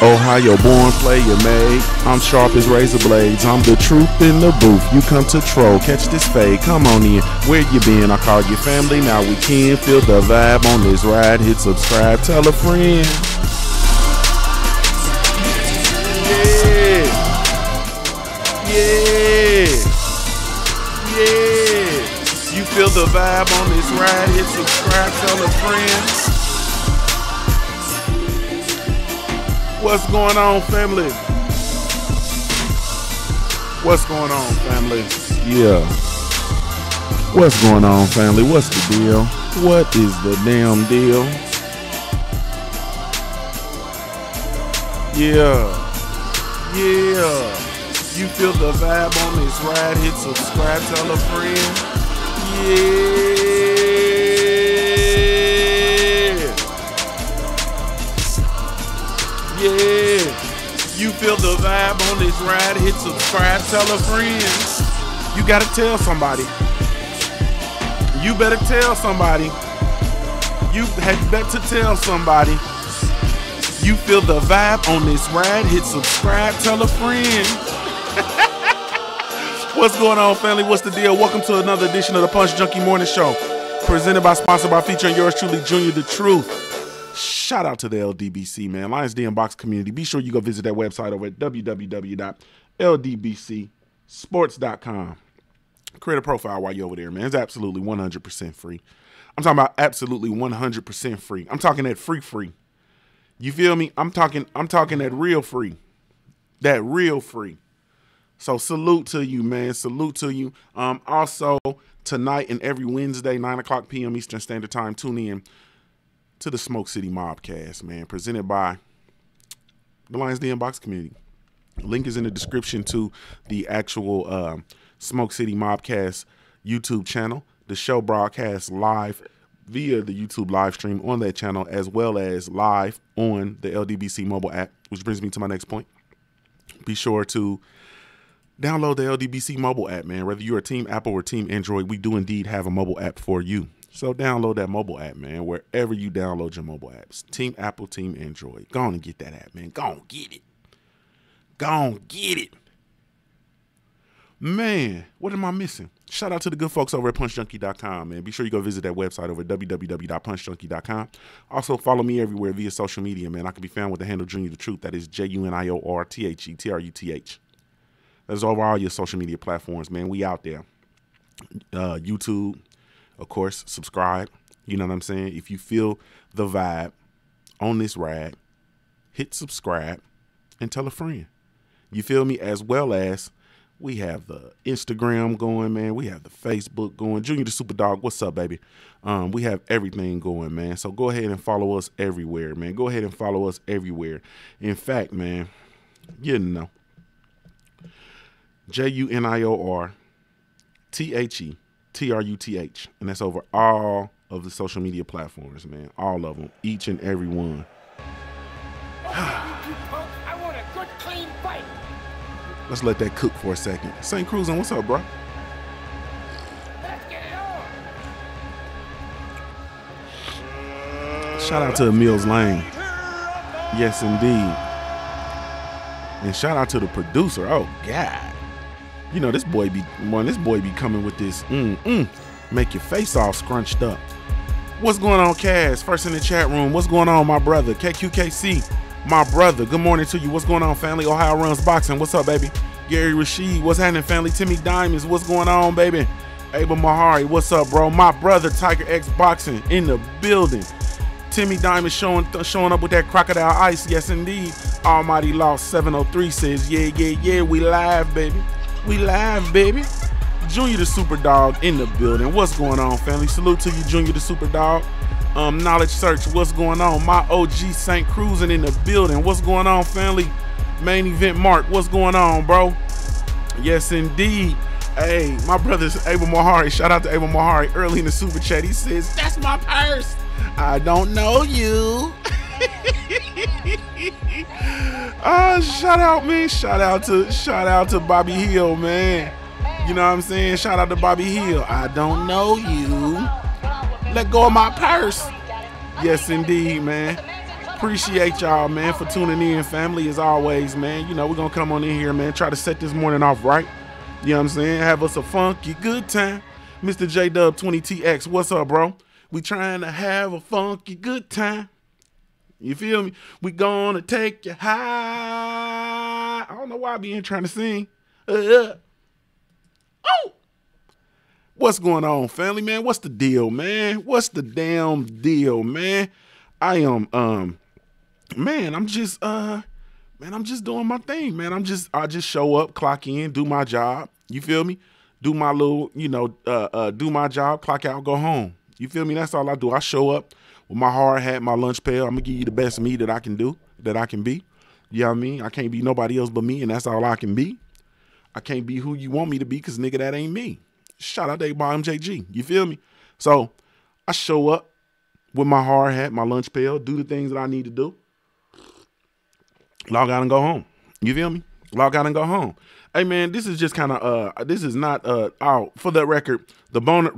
Ohio born, player made. I'm sharp as razor blades. I'm the truth in the booth. You come to troll, catch this fade. Come on in. Where you been? I call your family. Now we can feel the vibe on this ride. Hit subscribe, tell a friend. Yeah. Yeah. Yeah. You feel the vibe on this ride. Hit subscribe, tell a friend. What's going on, family? What's going on, family? Yeah. What's going on, family? What's the deal? What is the damn deal? Yeah. Yeah. You feel the vibe on this ride? Hit subscribe, tell a friend. Yeah. Yeah, you feel the vibe on this ride, hit subscribe, tell a friend. You gotta tell somebody. You better tell somebody. You had better tell somebody. You feel the vibe on this ride, hit subscribe, tell a friend. What's going on, family? What's the deal? Welcome to another edition of the Punch Junkie Morning Show. Presented by, sponsored by, featuring yours truly, Junior the Truth. Shout out to the LDBC, man. Lions Den Box community. Be sure you go visit that website over at www.ldbcsports.com. Create a profile while you're over there, man. It's absolutely 100% free. I'm talking about absolutely 100% free. I'm talking that free. You feel me? I'm talking that real free. That real free. So salute to you, man. Salute to you. Also, tonight and every Wednesday, 9 o'clock p.m. Eastern Standard Time, tune in to the Smoke City Mobcast, man, presented by the Lions Den Box community. Link is in the description to the actual Smoke City Mobcast YouTube channel. The show broadcasts live via the YouTube live stream on that channel, as well as live on the LDBC mobile app, which brings me to my next point. Be sure to download the LDBC mobile app, man. Whether you're a Team Apple or Team Android, we do indeed have a mobile app for you. So download that mobile app, man, wherever you download your mobile apps. Team Apple, Team Android. Go on and get that app, man. Go on, get it. Go on, get it. Man, what am I missing? Shout out to the good folks over at punchjunkie.com, man. Be sure you go visit that website over at www.punchjunkie.com. Also, follow me everywhere via social media, man. I can be found with the handle Junior the Truth. That is JUNIORTHETRUTH. That's over all your social media platforms, man. We out there. YouTube. Of course, subscribe. You know what I'm saying? If you feel the vibe on this ride, hit subscribe and tell a friend. You feel me? As well as we have the Instagram going, man. We have the Facebook going. Junior the Super Dog, what's up, baby? We have everything going, man. So go ahead and follow us everywhere, man. Go ahead and follow us everywhere. In fact, man, you know, JUNIORTHETRUTH, and that's over all of the social media platforms, man. All of them, each and every one. I want a good, clean fight. Let's let that cook for a second. St. Cruzan, what's up, bro? Let's get it on. Shout out to Mills Lane. Yes, indeed. And shout out to the producer. Oh, God. You know, this boy be coming with this make your face all scrunched up. What's going on, Kaz? First in the chat room. What's going on, my brother? KQKC, my brother. Good morning to you. What's going on, family? Ohio Runs Boxing. What's up, baby? Gary Rashid. What's happening, family? Timmy Diamonds. What's going on, baby? Abel Mahari. What's up, bro? My brother, Tiger X Boxing, in the building. Timmy Diamond showing up with that crocodile ice. Yes, indeed. Almighty Lost 703 says, yeah, we live, baby. We live, baby. Junior the Super Dog in the building. What's going on, family? Salute to you, Junior the Super Dog. Knowledge Search, what's going on? My OG St. Cruzan in the building. What's going on, family? Main Event Mark, what's going on, bro? Yes, indeed. Hey, my brother's Abel Mahari. Shout out to Abel Mahari early in the super chat. He says, that's my purse. I don't know you. Shout out, man. Shout out to Bobby Hill, man. You know what I'm saying? Shout out to Bobby Hill. I don't know you. Let go of my purse. Yes, indeed, man. Appreciate y'all, man, for tuning in, family, as always, man. You know, we're going to come on in here, man, try to set this morning off right. You know what I'm saying? Have us a funky good time. Mr. J-Dub20TX, what's up, bro? We trying to have a funky good time. You feel me? We gonna take you high. I don't know why I be in trying to sing. Oh! What's going on, family, man? What's the deal, man? What's the damn deal, man? I am, man, I'm just doing my thing, man. I just show up, clock in, do my job. You feel me? Do my little, you know, do my job, clock out, go home. You feel me? That's all I do. I show up with my hard hat, my lunch pail. I'm gonna give you the best me that I can do, that I can be. You know what I mean? I can't be nobody else but me, and that's all I can be. I can't be who you want me to be, because nigga, that ain't me. Shout out to MJG. You feel me? So I show up with my hard hat, my lunch pail, do the things that I need to do. Log out and go home. You feel me? Log out and go home. Hey man, this is just kind of this is not for the record, the Broner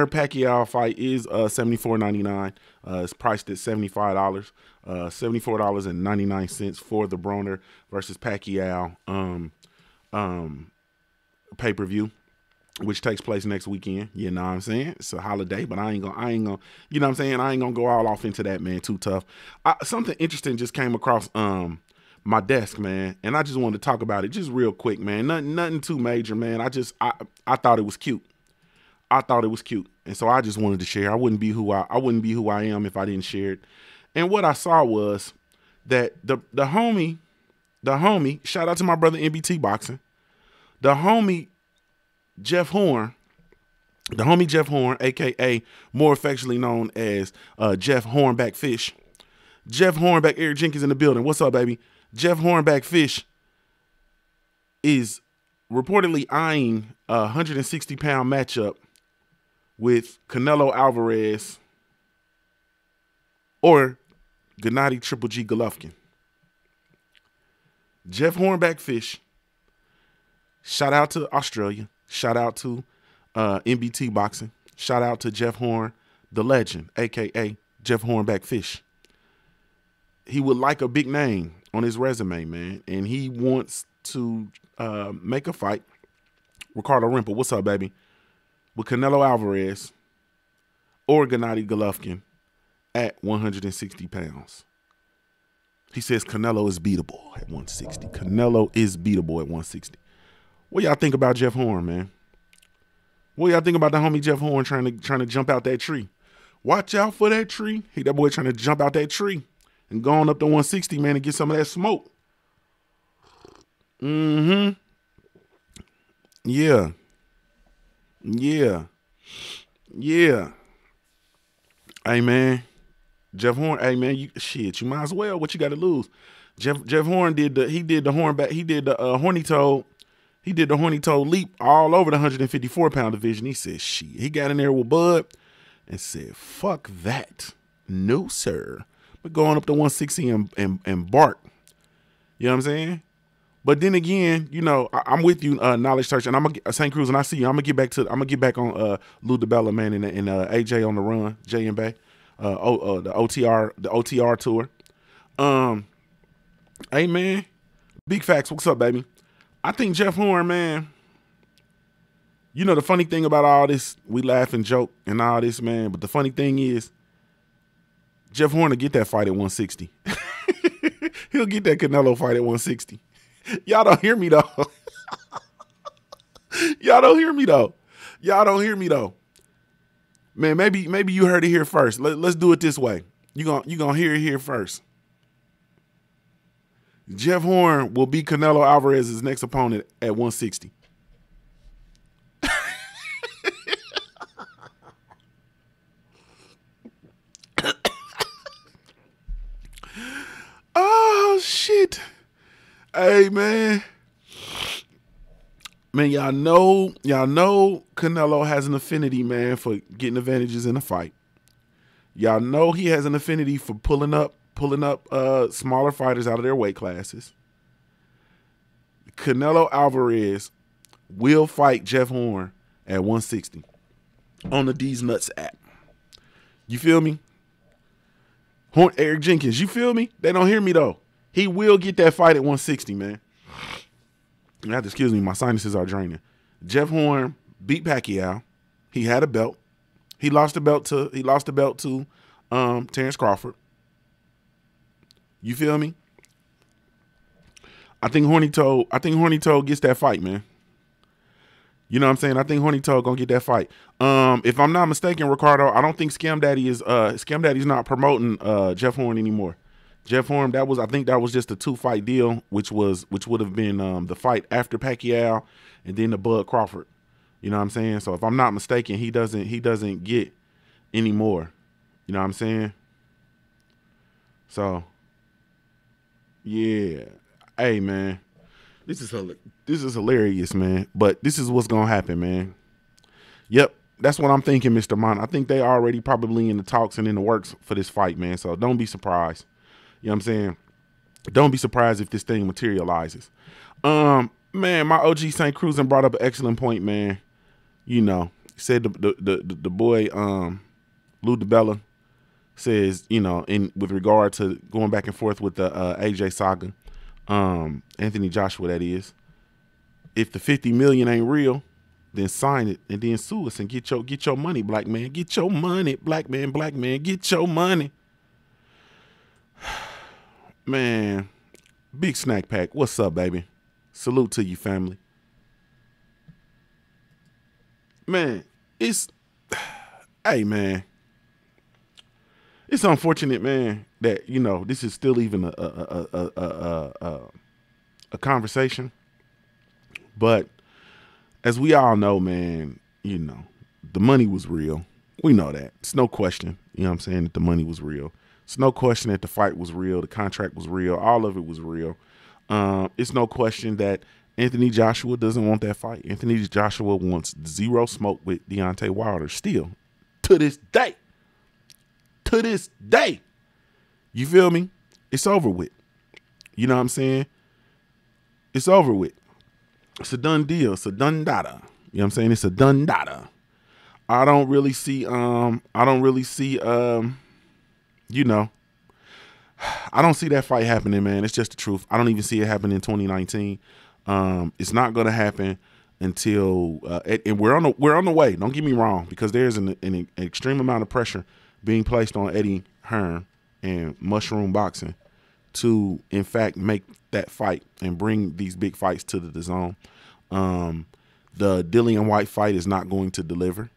Pacquiao fight is $74.99. It's priced at $75. $74.99 for the Broner versus Pacquiao pay-per-view, which takes place next weekend. You know what I'm saying? It's a holiday, but I ain't gonna, you know what I'm saying? I ain't gonna go all off into that, man. Too tough. Something interesting just came across my desk, man, and I just wanted to talk about it just real quick, man. Nothing too major, man. I thought it was cute. I thought it was cute, and so I just wanted to share. I wouldn't be who I am if I didn't share it. And what I saw was that the homie, shout out to my brother NBT Boxing, the homie Jeff Horn, aka more affectionately known as Jeff Hornback Fish. Jeff Hornback, Eric Jenkins in the building. What's up, baby? Jeff Hornback Fish is reportedly eyeing a 160-pound matchup with Canelo Alvarez or Gennady Triple G Golovkin. Jeff Hornback Fish, shout out to Australia, shout out to NBT Boxing, shout out to Jeff Horn, the legend, aka Jeff Hornback Fish. He would like a big name on his resume, man, and he wants to make a fight. Ricardo Rimple, what's up, baby? With Canelo Alvarez or Gennady Golovkin at 160 pounds. He says Canelo is beatable at 160. Canelo is beatable at 160. What y'all think about Jeff Horn, man? What y'all think about the homie Jeff Horn trying to jump out that tree? Watch out for that tree. Hey, that boy trying to jump out that tree and going up to 160, man, and get some of that smoke. Mm-hmm. Yeah. Yeah. Yeah. Hey, man. Jeff Horn, hey, man, you might as well. What you got to lose? Jeff Horn did the horny toad leap all over the 154-pound division. He said, shit. He got in there with Bud and said, fuck that. No, sir. But going up to 160 and bark. You know what I'm saying? But then again, you know, I'm with you, Knowledge Search, and I'm gonna St. Cruz, and I see you. I'm gonna get back on Lou DeBella, man, and AJ on the run, J and Bay, the OTR tour. Hey man, Big Facts, what's up, baby? I think Jeff Horn, man. You know the funny thing about all this, we laugh and joke and all this, man. But the funny thing is, Jeff Horn will get that fight at 160. He'll get that Canelo fight at 160. Y'all don't hear me though. Y'all don't hear me though. Y'all don't hear me though. Man, maybe you heard it here first. Let's do it this way. You gonna hear it here first. Jeff Horn will beat Canelo Alvarez's next opponent at 160. Oh shit. Hey man. Man, y'all know Canelo has an affinity, man, for getting advantages in a fight. Y'all know he has an affinity for pulling up smaller fighters out of their weight classes. Canelo Alvarez will fight Jeff Horn at 160 on the D's Nuts app. You feel me? Eric Jenkins, you feel me? They don't hear me though. He will get that fight at 160, man. You have to excuse me, my sinuses are draining. Jeff Horn beat Pacquiao. He had a belt. He lost the belt to Terrence Crawford. You feel me? I think Horny Toe gets that fight, man. You know what I'm saying? I think Horny Toe gonna get that fight. If I'm not mistaken, Ricardo, I don't think Scam Daddy's not promoting Jeff Horn anymore. Jeff Horn, I think that was just a 2-fight deal, which would have been the fight after Pacquiao and then the Bud Crawford. You know what I'm saying? So if I'm not mistaken, he doesn't get any more. You know what I'm saying? So yeah. Hey man. This is hilarious, man. But this is what's gonna happen, man. Yep, that's what I'm thinking, Mr. Mon. I think they already probably in the talks and in the works for this fight, man. So don't be surprised. You know what I'm saying? Don't be surprised if this thing materializes. Man, my OG St. Cruzan brought up an excellent point, man. You know, said the boy Lou DiBella says, you know, with regard to going back and forth with the AJ saga. Anthony Joshua, that is. If the 50 million ain't real, then sign it and then sue us and get your money, black man. Get your money, black man, get your money. Man, Big Snack Pack, what's up, baby? Salute to you, family. Man, hey, man. It's unfortunate, man, that, you know, this is still even a conversation. But as we all know, man, you know, the money was real. We know that. It's no question, you know what I'm saying, that the money was real. It's no question that the fight was real. The contract was real. All of it was real. It's no question that Anthony Joshua doesn't want that fight. Anthony Joshua wants zero smoke with Deontay Wilder still to this day. To this day. You feel me? It's over with. You know what I'm saying? It's over with. It's a done deal. It's a done data. You know what I'm saying? It's a done data. I don't really see, you know, I don't see that fight happening, man. It's just the truth. I don't even see it happening in 2019. It's not going to happen until, and we're on the way. Don't get me wrong, because there's an extreme amount of pressure being placed on Eddie Hearn and Mushroom Boxing to, in fact, make that fight and bring these big fights to the zone. The Dillian White fight is not going to deliver.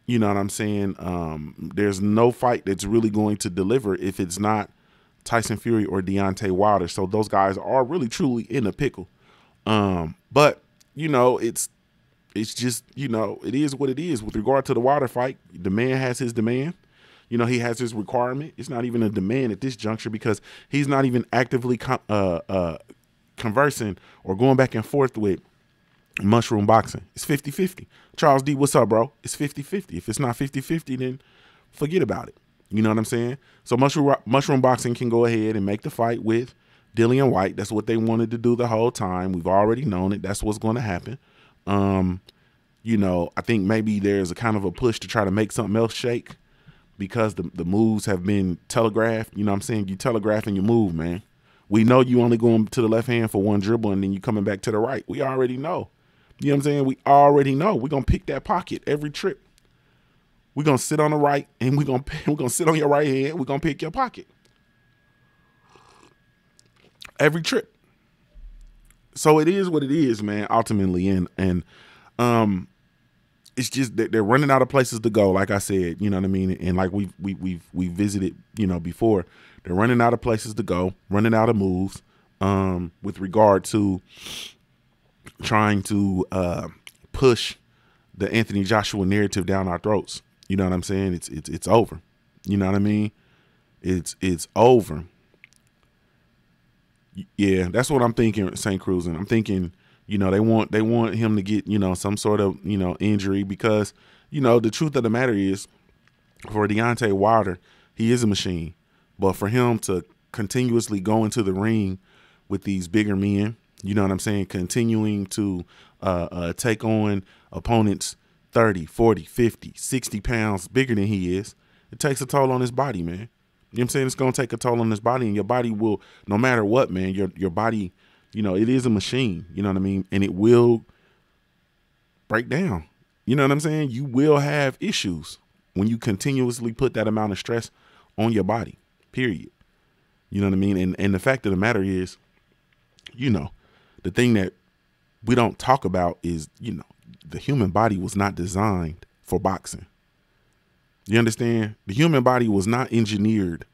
You know what I'm saying? There's no fight that's really going to deliver if it's not Tyson Fury or Deontay Wilder. So those guys are really, truly in a pickle. But, you know, it's just, you know, it is what it is. With regard to the Wilder fight, the man has his demand. You know, he has his requirement. It's not even a demand at this juncture because he's not even actively conversing or going back and forth with Mushroom Boxing. It's 50-50. Charles D, what's up, bro? It's 50-50. If it's not 50-50, then forget about it. You know what I'm saying? So Mushroom Boxing can go ahead and make the fight with Dillian White. That's what they wanted to do the whole time. We've already known it. That's what's going to happen. You know, I think maybe there's a kind of a push to try to make something else shake because the moves have been telegraphed. You know what I'm saying? You telegraph and you move, man. We know you only going to the left hand for one dribble and then you coming back to the right. We already know. You know what I'm saying? We already know. We're going to pick that pocket every trip. We're going to sit on the right and we're going to sit on your right hand. We're going to pick your pocket. Every trip. So it is what it is, man, ultimately. And it's just that they're running out of places to go, like I said, you know what I mean? And like we've visited, you know, before. They're running out of places to go, running out of moves with regard to trying to push the Anthony Joshua narrative down our throats. You know what I'm saying? It's over. You know what I mean? It's over. Yeah, that's what I'm thinking, St. Cruzan. I'm thinking, you know, they want him to get, you know, some sort of, you know, injury because, you know, the truth of the matter is for Deontay Wilder, he is a machine. But for him to continuously go into the ring with these bigger men, you know what I'm saying, continuing to take on opponents 30, 40, 50, 60 pounds bigger than he is, it takes a toll on his body, man. You know what I'm saying? It's going to take a toll on this body, and your body will, no matter what, man, your body, you know, it is a machine, you know what I mean? And it will break down. You know what I'm saying? You will have issues when you continuously put that amount of stress on your body, period. You know what I mean? And the fact of the matter is, you know, the thing that we don't talk about is, you know, the human body was not designed for boxing. You understand? The human body was not engineered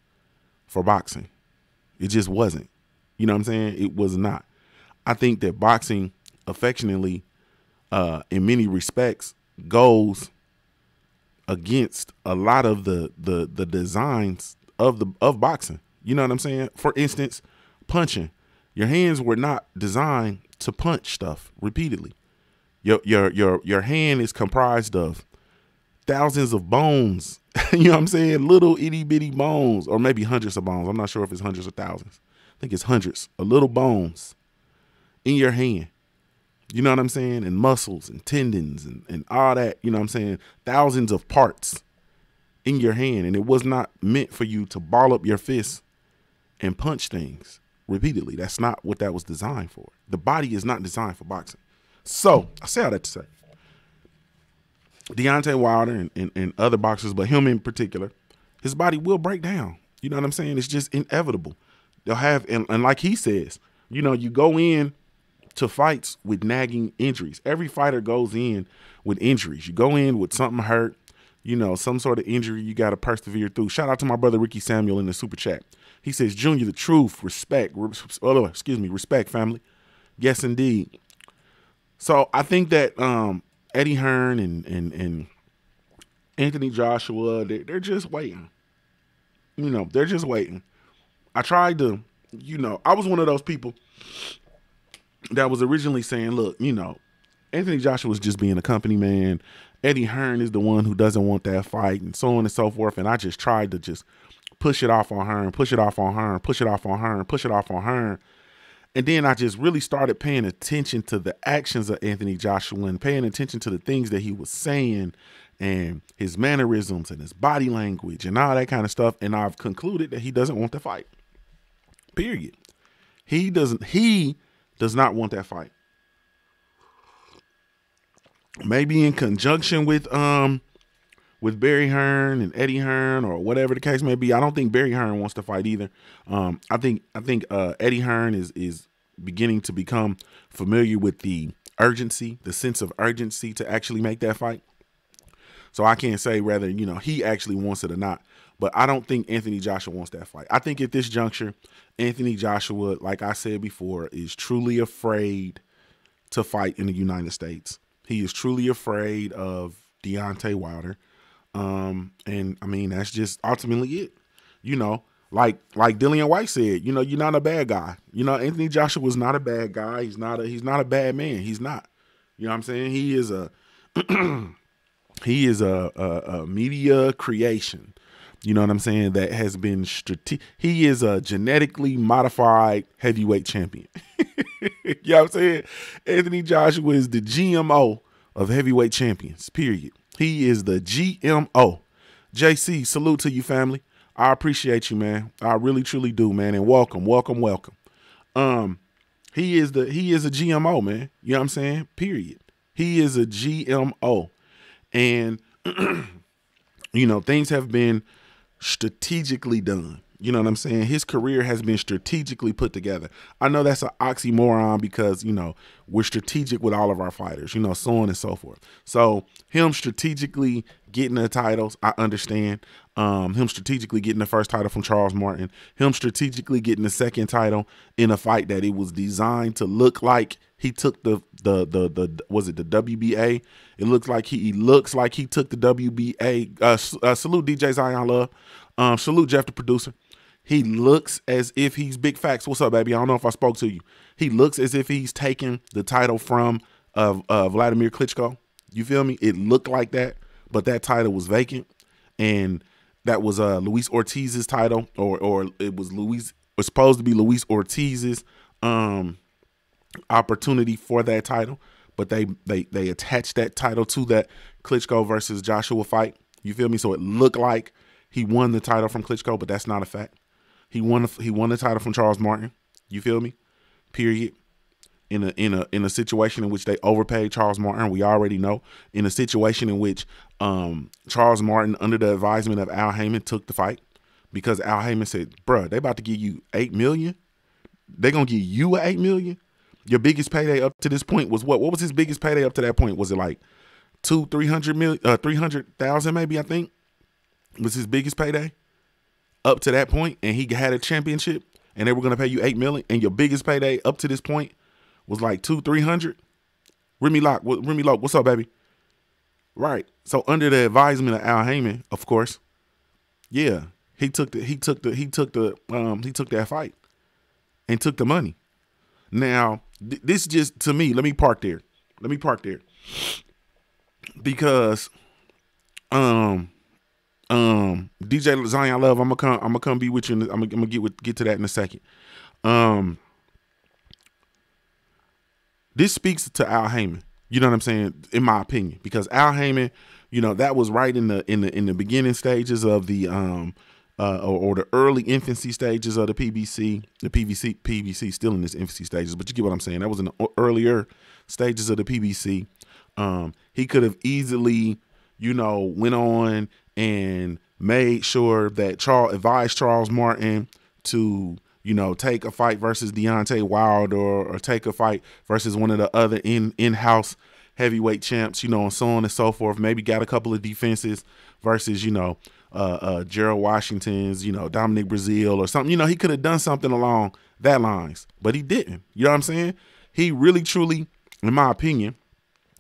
for boxing. It just wasn't. You know what I'm saying? It was not. I think that boxing affectionately, in many respects, goes against a lot of the designs of boxing. You know what I'm saying? For instance, punching. Your hands were not designed to punch stuff repeatedly. Your hand is comprised of thousands of bones. You know what I'm saying? Little itty bitty bones, or maybe hundreds of bones. I'm not sure if it's hundreds or thousands. I think it's hundreds of little bones in your hand. You know what I'm saying? And muscles and tendons and all that. You know what I'm saying? Thousands of parts in your hand. And it was not meant for you to ball up your fists and punch things repeatedly. That's not what that was designed for. The body is not designed for boxing. So I say all that to say, Deontay Wilder and other boxers, but him in particular, his body will break down. You know what I'm saying? It's just inevitable. They'll have, and like he says, you know, you go in to fights with nagging injuries. Every fighter goes in with injuries. You go in with something hurt, you know, some sort of injury you got to persevere through. Shout out to my brother Ricky Samuel in the super chat. He says, Junior, the truth, respect, respect, family. Yes, indeed. So I think that Eddie Hearn and Anthony Joshua, they're just waiting. You know, they're just waiting. I tried to, you know, I was one of those people that was originally saying, look, you know, Anthony Joshua was just being a company man. Eddie Hearn is the one who doesn't want that fight, and so on and so forth. And I just tried to just push it off on Hearn, push it off on Hearn, push it off on Hearn, push it off on Hearn. And then I just really started paying attention to the actions of Anthony Joshua and paying attention to the things that he was saying and his mannerisms and his body language and all that kind of stuff. And I've concluded that he doesn't want the fight. Period. He does not want that fight. Maybe in conjunction with Barry Hearn and Eddie Hearn or whatever the case may be. I don't think Barry Hearn wants to fight either. I think Eddie Hearn is beginning to become familiar with the urgency, the sense of urgency to actually make that fight. So I can't say whether, you know, he actually wants it or not. But I don't think Anthony Joshua wants that fight. I think at this juncture, Anthony Joshua, like I said before, is truly afraid to fight in the United States. He is truly afraid of Deontay Wilder. And I mean, that's just ultimately it. You know, like Dillian White said, you know, you're not a bad guy. You know, Anthony Joshua was not a bad guy. He's not a bad man. He's not. You know what I'm saying? He is a media creation. You know what I'm saying? That has been he is a genetically modified heavyweight champion. You know what I'm saying? Anthony Joshua is the GMO of heavyweight champions, period. He is the GMO. JC, salute to you, family. I appreciate you, man. I really, truly do, man. And welcome. He is a GMO, man. You know what I'm saying? Period. He is a GMO. And, you know, things have been strategically done. You know what I'm saying? His career has been strategically put together. I know that's an oxymoron because, you know, we're strategic with all of our fighters, you know, so on and so forth. So him strategically getting the titles, I understand. Him strategically getting the first title from Charles Martin, him strategically getting the second title in a fight that it was designed to look like he took was it the WBA? It looks like he took the WBA. Salute DJ Zion Love. Salute Jeff the producer. He looks as if he's Big Facts. What's up, baby? I don't know if I spoke to you. He looks as if he's taken the title from Vladimir Klitschko. You feel me? It looked like that, but that title was vacant, and that was Luis Ortiz's title, or it was supposed to be Luis Ortiz's opportunity for that title, but they attached that title to that Klitschko versus Joshua fight. You feel me? So it looked like he won the title from Klitschko, but that's not a fact. He won the title from Charles Martin. You feel me? Period. In a situation in which they overpaid Charles Martin, we already know. In a situation in which Charles Martin, under the advisement of Al Heyman, took the fight because Al Heyman said, "Bruh, they about to give you $8 million. They gonna give you $8 million. Your biggest payday up to this point was what? What was his biggest payday up to that point? Was it like 300,000 maybe? I think was his biggest payday up to that point, and he had a championship, and they were gonna pay you $8 million, and your biggest payday up to this point was like 200-300. Remy Locke, what's up, baby? Right. So under the advisement of Al Heyman, of course, yeah, he took that fight and took the money. Now, this just, to me, let me park there. Because DJ Zion Love, I'm gonna come be with you. I'm gonna get to that in a second. This speaks to Al Heyman. You know what I'm saying? In my opinion, because Al Heyman, you know, that was right in the beginning stages of the or the early infancy stages of the PBC. The PBC still in its infancy stages, but you get what I'm saying. That was in the earlier stages of the PBC. He could have easily, you know, went on and made sure that advised Charles Martin to, you know, take a fight versus Deontay Wilder or take a fight versus one of the other in-house heavyweight champs, you know, and so on and so forth. Maybe got a couple of defenses versus, you know, Gerald Washington's, you know, Dominic Breazeale or something. You know, he could have done something along that lines, but he didn't. You know what I'm saying? He really, truly, in my opinion,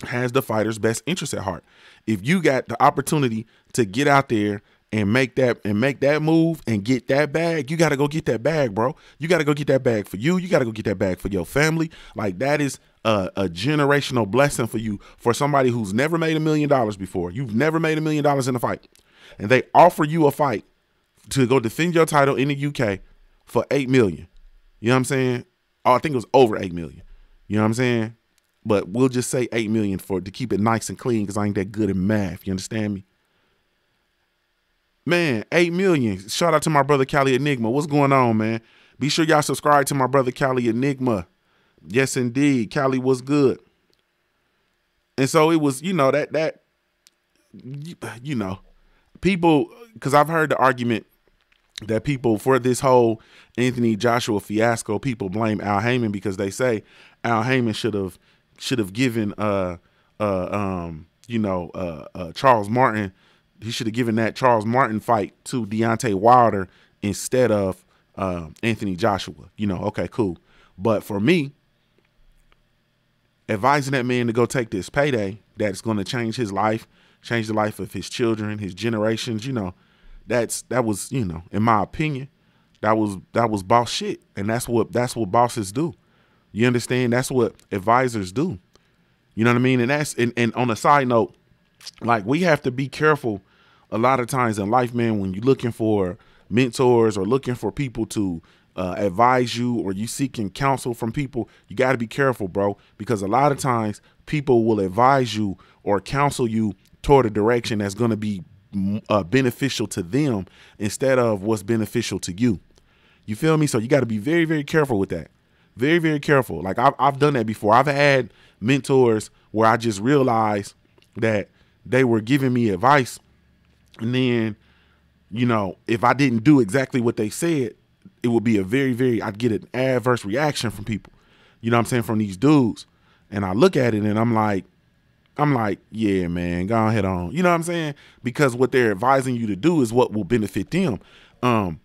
has the fighter's best interest at heart. If you got the opportunity to get out there and make that move and get that bag, you got to go get that bag, bro. You got to go get that bag for you. You got to go get that bag for your family. Like, that is a generational blessing for you, for somebody who's never made $1 million before. You've never made $1 million in a fight, and they offer you a fight to go defend your title in the UK for $8 million. You know what I'm saying? Oh, I think it was over $8 million. You know what I'm saying? But we'll just say $8 million to keep it nice and clean, because I ain't that good in math. You understand me? Man, $8 million. Shout out to my brother Cali Enigma. What's going on, man? Be sure y'all subscribe to my brother Cali Enigma. Yes, indeed. Cali was good. And so it was, you know, that you know, people, because I've heard the argument that people, for this whole Anthony Joshua fiasco, people blame Al Heyman because they say Al Heyman should have given Charles Martin. He should have given that Charles Martin fight to Deontay Wilder instead of Anthony Joshua. You know, okay, cool. But for me, advising that man to go take this payday that's going to change his life, change the life of his children, his generations, you know, that was, you know, in my opinion, that was boss shit. And that's what bosses do. You understand? That's what advisors do. You know what I mean? And on a side note, like, we have to be careful a lot of times in life, man, when you're looking for mentors or looking for people to advise you, or you seeking counsel from people, you got to be careful, bro, because a lot of times people will advise you or counsel you toward a direction that's going to be beneficial to them instead of what's beneficial to you. You feel me? So you got to be very, very careful with that. Very, very careful. Like, I've done that before. I've had mentors where I just realized that they were giving me advice, and then, you know, if I didn't do exactly what they said, it would be I'd get an adverse reaction from people, you know what I'm saying, from these dudes. And I look at it and I'm like, yeah, man, go ahead on. You know what I'm saying? Because what they're advising you to do is what will benefit them. Al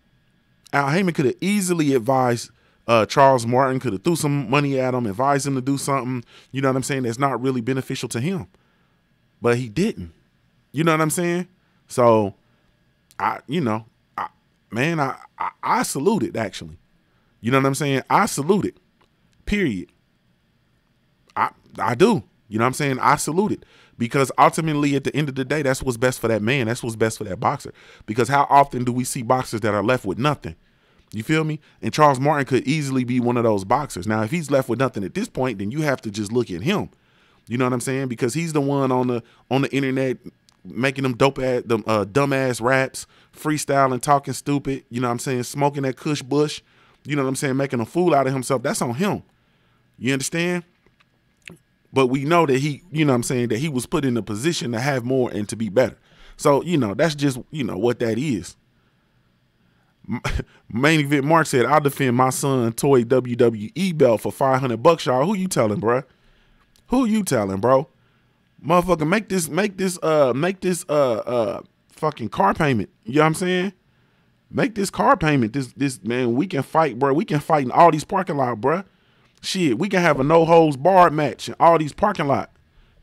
Heyman could have easily advised Charles Martin, could have threw some money at him, advised him to do something, you know what I'm saying, that's not really beneficial to him. But he didn't. You know what I'm saying? So, I salute it, actually. You know what I'm saying? I salute it. Period. I do. You know what I'm saying? I salute it. Because ultimately, at the end of the day, that's what's best for that man. That's what's best for that boxer. Because how often do we see boxers that are left with nothing? You feel me? And Charles Martin could easily be one of those boxers. Now, if he's left with nothing at this point, then you have to just look at him. You know what I'm saying? Because he's the one on the internet making them dumbass raps, freestyling, talking stupid, you know what I'm saying, smoking that Kush Bush, you know what I'm saying, making a fool out of himself. That's on him. You understand? But we know that he, you know what I'm saying, that he was put in a position to have more and to be better. So, you know, that's just, you know, what that is. Main Event Mark said, I'll defend my son toy WWE belt for $500, y'all. Who you telling, bro? Who you telling, bro? Motherfucker, make this fucking car payment. You know what I'm saying? Make this car payment. This man, we can fight, bro. We can fight in all these parking lots, bro. Shit, we can have a no holds barred match in all these parking lots.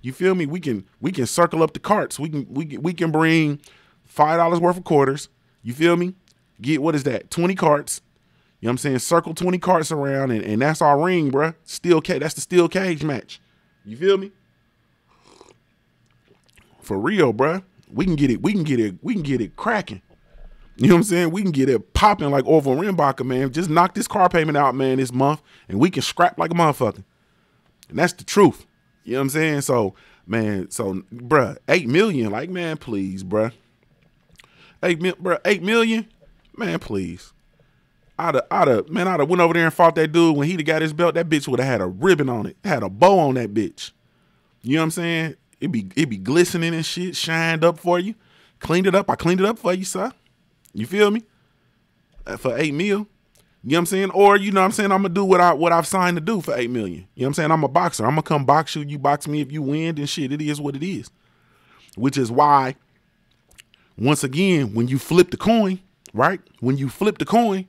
You feel me? We can circle up the carts. We can bring $5 worth of quarters. You feel me? Get, what is that? 20 carts. You know what I'm saying? Circle 20 carts around, and that's our ring, bro. That's the steel cage match. You feel me? For real, bro. We can get it cracking. You know what I'm saying? We can get it popping like Orville Redenbacher, man. Just knock this car payment out, man, this month, and we can scrap like a motherfucker. And that's the truth. You know what I'm saying? So, man, bruh, 8 million, like, man, please, bruh. 8 million? Man, please. I'd have went over there and fought that dude when he'd have got his belt. That bitch would have had a ribbon on it. Had a bow on that bitch. You know what I'm saying? It'd be glistening and shit, shined up for you. Cleaned it up. I cleaned it up for you, sir. You feel me? For 8 mil. You know what I'm saying? Or, you know what I'm saying, I'm going to do what I've signed to do for 8 million. You know what I'm saying? I'm a boxer. I'm going to come box you. You box me. If you win, then shit, it is what it is. Which is why, once again, when you flip the coin, right? When you flip the coin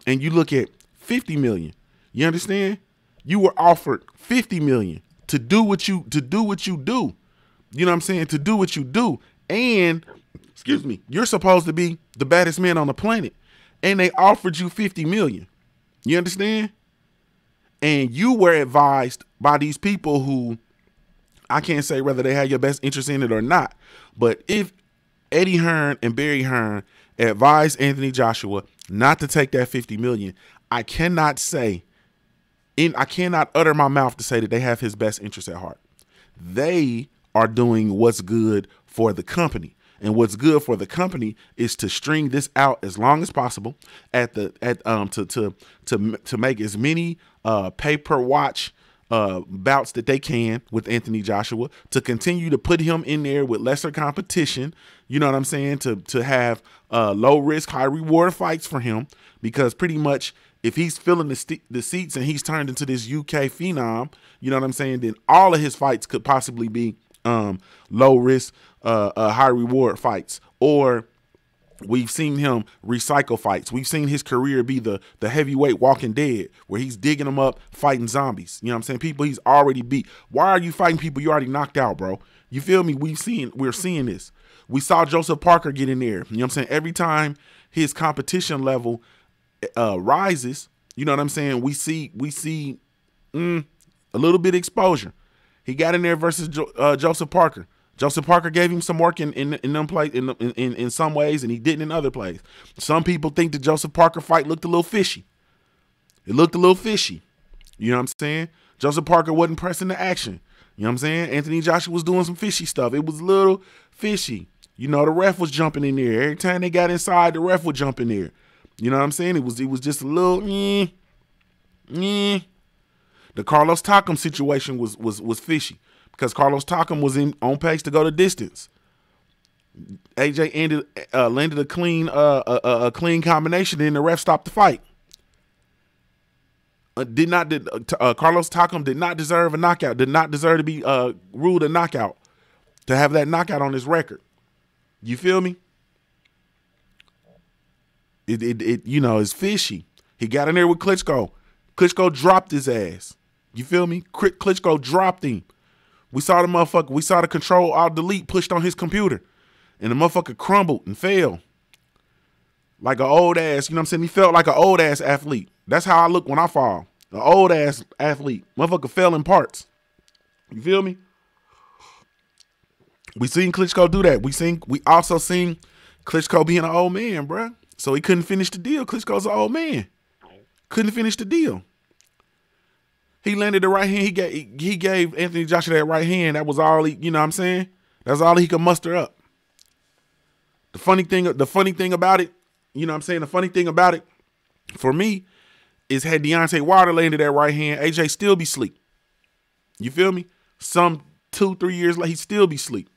and you look at 50 million, you understand? You were offered 50 million to do what you do. You know what I'm saying? To do what you do. And, excuse me, you're supposed to be the baddest man on the planet. And they offered you 50 million. You understand? And you were advised by these people who, I can't say whether they had your best interest in it or not, but if Eddie Hearn and Barry Hearn advised Anthony Joshua not to take that 50 million, I cannot utter my mouth to say that they have his best interest at heart. They are doing what's good for the company. And what's good for the company is to string this out as long as possible to make as many pay per watch bouts that they can with Anthony Joshua, to continue to put him in there with lesser competition. You know what I'm saying? To have low risk, high reward fights for him, because pretty much if he's filling the seats and he's turned into this UK phenom, you know what I'm saying, then all of his fights could possibly be low risk, high reward fights. Or we've seen him recycle fights. We've seen his career be the heavyweight Walking Dead, where he's digging them up, fighting zombies. You know what I'm saying? People he's already beat. Why are you fighting people you already knocked out, bro? You feel me? We're seeing this. We saw Joseph Parker get in there. You know what I'm saying? Every time his competition level rises, you know what I'm saying, we see a little bit of exposure. He got in there versus Joseph Parker. Joseph Parker gave him some work in some ways, and he didn't in other plays. Some people think the Joseph Parker fight looked a little fishy. It looked a little fishy. You know what I'm saying? Joseph Parker wasn't pressing the action. You know what I'm saying? Anthony Joshua was doing some fishy stuff. It was a little fishy. You know, the ref was jumping in there. Every time they got inside, the ref would jump in there. You know what I'm saying? It was just a little The Carlos Takam situation was fishy, because Carlos Takam was on pace to go the distance. AJ landed a clean combination, and the ref stopped the fight. Carlos Takam did not deserve a knockout. Did not deserve to be ruled a knockout, to have that knockout on his record. You feel me? It's fishy. He got in there with Klitschko. Klitschko dropped his ass. You feel me? Klitschko dropped him. We saw the motherfucker. We saw the Control Alt Delete pushed on his computer, and the motherfucker crumbled and fell like an old ass. You know what I'm saying? He felt like an old ass athlete. That's how I look when I fall. An old ass athlete. Motherfucker fell in parts. You feel me? We seen Klitschko do that. We also seen Klitschko being an old man, bruh. So he couldn't finish the deal. Klitschko's an old man. Couldn't finish the deal. He landed the right hand. He gave Anthony Joshua that right hand. That was all he, you know what I'm saying? That's all he can muster up. The funny thing about it, you know what I'm saying? The funny thing about it for me is had Deontay Wilder landed that right hand, AJ still be asleep. You feel me? Some 2-3 years later, he still be asleep.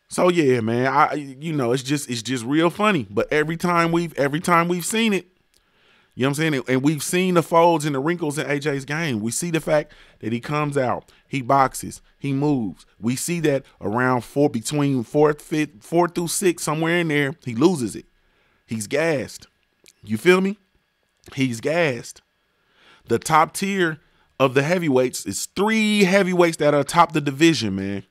So yeah, man, it's just real funny. But every time we've seen it, you know what I'm saying? And we've seen the folds and the wrinkles in AJ's game. We see the fact that he comes out, he boxes, he moves. We see that around between 4 through 6, somewhere in there, he loses it. He's gassed. You feel me? He's gassed. The top tier of the heavyweights is 3 heavyweights that are atop the division, man.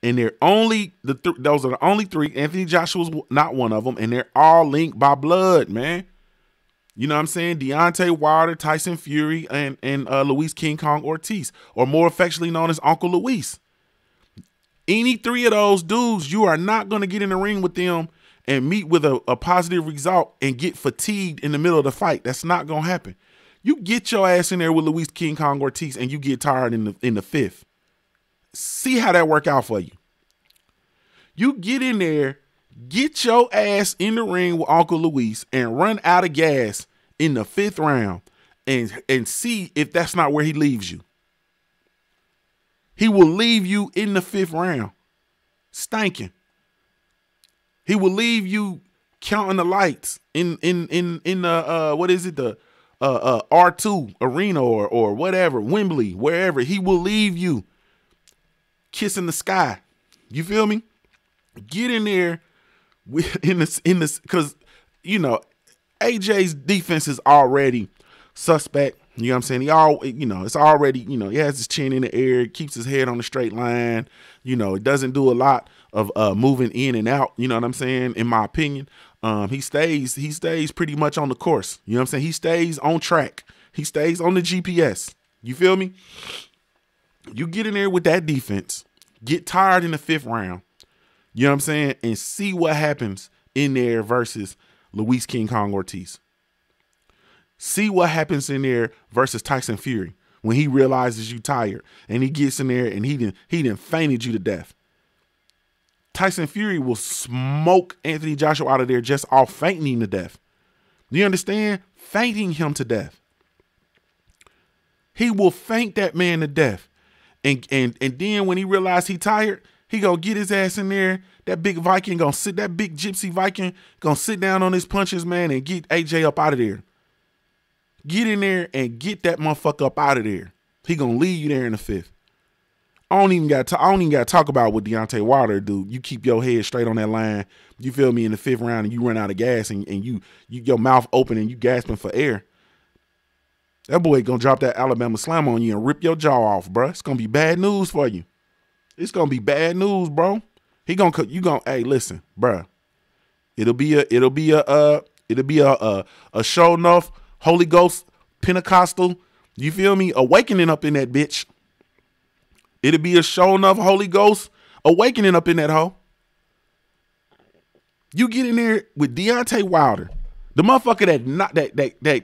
And they're only those are the only 3. Anthony Joshua's not one of them, and they're all linked by blood, man. You know what I'm saying? Deontay Wilder, Tyson Fury, and Luis King Kong Ortiz, or more affectionately known as Uncle Luis. Any 3 of those dudes, you are not going to get in the ring with them and meet with a positive result and get fatigued in the middle of the fight. That's not going to happen. You get your ass in there with Luis King Kong Ortiz and you get tired in the 5th. See how that work out for you. You get in there, get your ass in the ring with Uncle Luis and run out of gas in the 5th round and see if that's not where he leaves you. He will leave you in the 5th round, stinking. He will leave you counting the lights in the what is it, the R2 arena or whatever, Wembley, wherever. He will leave you kissing the sky. You feel me? Get in there in this because you know AJ's defense is already suspect. You know what I'm saying? It's already, he has his chin in the air, keeps his head on the straight line. It doesn't do a lot of moving in and out. You know what I'm saying? In my opinion, he stays pretty much on the course. You know what I'm saying? He stays on track. He stays on the GPS. You feel me? You get in there with that defense, get tired in the 5th round. You know what I'm saying? And see what happens in there versus Luis King Kong Ortiz. See what happens in there versus Tyson Fury when he realizes you tired and he gets in there and he done fainted you to death. Tyson Fury will smoke Anthony Joshua out of there just off fainting to death. Do you understand? Fainting him to death. He will faint that man to death. And then when he realizes he tired, he gonna get his ass in there. That big Viking that big gypsy Viking gonna sit down on his punches, man, and get AJ up out of there. Get in there and get that motherfucker up out of there. He gonna leave you there in the 5th. I don't even got to talk about what Deontay Wilder do. You keep your head straight on that line. You feel me, in the 5th round and you run out of gas and you your mouth open and you gasping for air. That boy gonna drop that Alabama slam on you and rip your jaw off, bro. It's gonna be bad news for you. It's gonna be bad news, bro. Hey, listen, bro. It'll be a show enough Holy Ghost Pentecostal, you feel me, awakening up in that bitch. It'll be a show enough Holy Ghost awakening up in that hoe. You get in there with Deontay Wilder, the motherfucker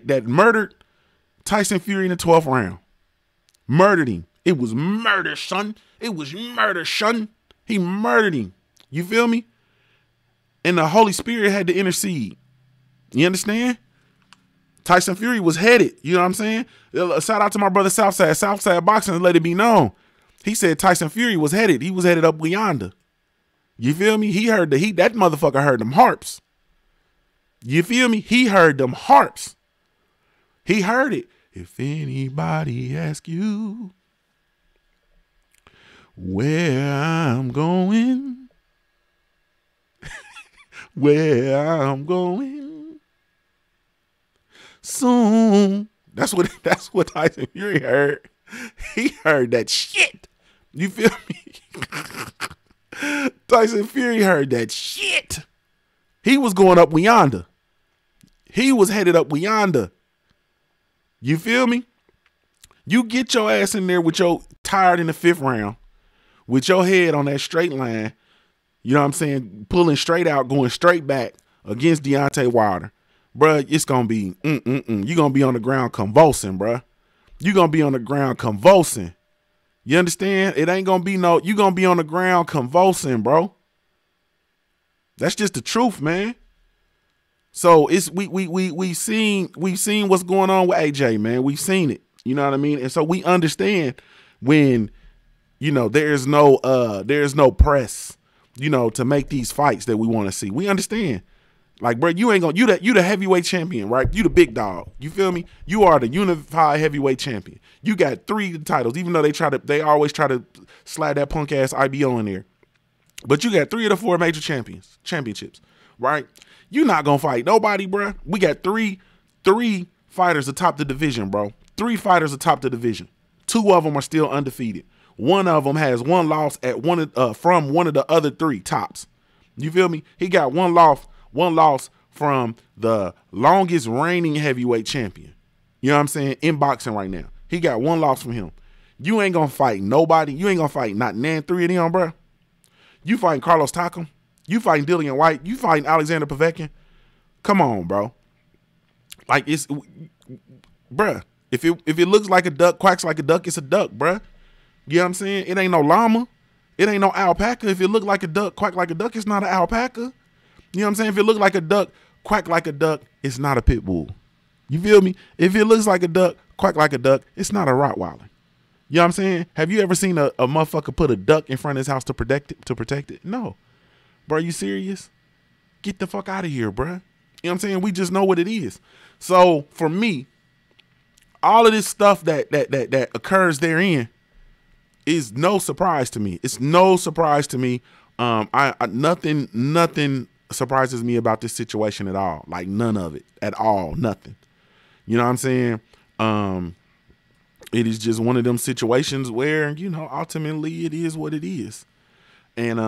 that murdered Tyson Fury in the 12th round. Murdered him. It was murder, son. It was murder, son. He murdered him. You feel me? And the Holy Spirit had to intercede. You understand? Tyson Fury was headed. You know what I'm saying? Shout out to my brother Southside. Southside Boxing, let it be known. He said Tyson Fury was headed. He was headed up yonder. You feel me? He heard that motherfucker heard them harps. You feel me? He heard them harps. He heard it. If anybody asks you where I'm going, where I'm going soon. That's what Tyson Fury heard. He heard that shit. You feel me? Tyson Fury heard that shit. He was going up yonder. He was headed up yonder. You feel me? You get your ass in there with your tired in the 5th round, with your head on that straight line, you know what I'm saying, pulling straight out, going straight back against Deontay Wilder. Bruh, it's going to be, you're going to be on the ground convulsing, bruh. You're going to be on the ground convulsing. You understand? It ain't gonna be no, you gonna be on the ground convulsing, bro. That's just the truth, man. So it's we've seen what's going on with AJ, man. We've seen it. You know what I mean? And so we understand when, you know, there's no press, you know, to make these fights that we want to see. We understand. Like, bro, you ain't gonna, you the heavyweight champion, right? You the big dog. You feel me? You are the unified heavyweight champion. You got 3 titles, even though they always try to slide that punk ass IBO in there. But you got 3 of the 4 major championships, right? You not gonna fight nobody, bro. We got three fighters atop the division, bro. 3 fighters atop the division. 2 of them are still undefeated. One of them has 1 loss at from one of the other 3 tops. You feel me? He got 1 loss from the longest reigning heavyweight champion. You know what I'm saying? In boxing right now. He got 1 loss from him. You ain't gonna fight nobody. You ain't gonna fight not 3 of them, bro. You fighting Carlos Takam. You fighting Dillian White. You fighting Alexander Povetkin. Come on, bro. Like, it's, bruh. If it looks like a duck, quacks like a duck, it's a duck, bruh. You know what I'm saying? It ain't no llama. It ain't no alpaca. If it look like a duck, quack like a duck, it's not an alpaca. You know what I'm saying? If it look like a duck, quack like a duck, it's not a pit bull. You feel me? If it looks like a duck, quack like a duck, it's not a Rottweiler. You know what I'm saying? Have you ever seen a motherfucker put a duck in front of his house to protect it? No. Bro, you serious? Get the fuck out of here, bro. You know what I'm saying? We just know what it is. So for me, all of this stuff that occurs therein is no surprise to me. It's no surprise to me. Nothing surprises me about this situation at all. Like, none of it at all. Nothing. You know what I'm saying? It is just one of them situations where, you know, ultimately it is what it is. And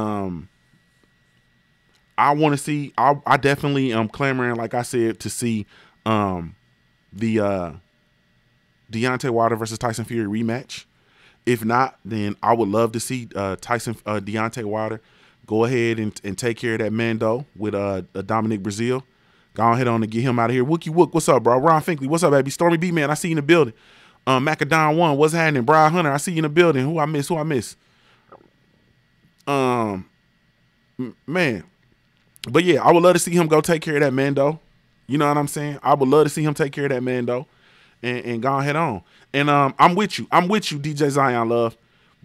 I want to see, I definitely am clamoring, like I said, to see the Deontay Wilder versus Tyson Fury rematch. If not, then I would love to see Deontay Wilder go ahead and take care of that Mando with Dominic Brazil. Go ahead on and get him out of here. Wookie Wook, what's up, bro? Ron Finkley, what's up, baby? Stormy B, man, I see you in the building. Macadon 1, what's happening? Brian Hunter, I see you in the building. Who I miss? Man. But yeah, I would love to see him go take care of that Mando. You know what I'm saying? I would love to see him take care of that Mando and go ahead on. And I'm with you, DJ Zion Love,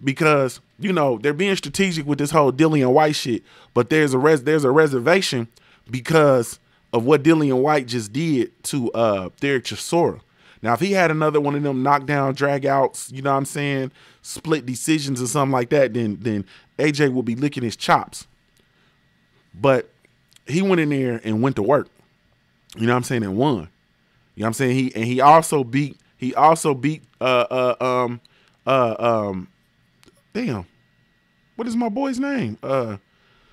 because, you know, they're being strategic with this whole Dillian White shit, but there's a reservation because of what Dillian White just did to Derek Chisora. Now, if he had another one of them knockdown, drag outs, you know what I'm saying, split decisions or something like that, then AJ will be licking his chops. But he went in there and went to work. You know what I'm saying, and won. You know what I'm saying? He also beat damn. What is my boy's name? The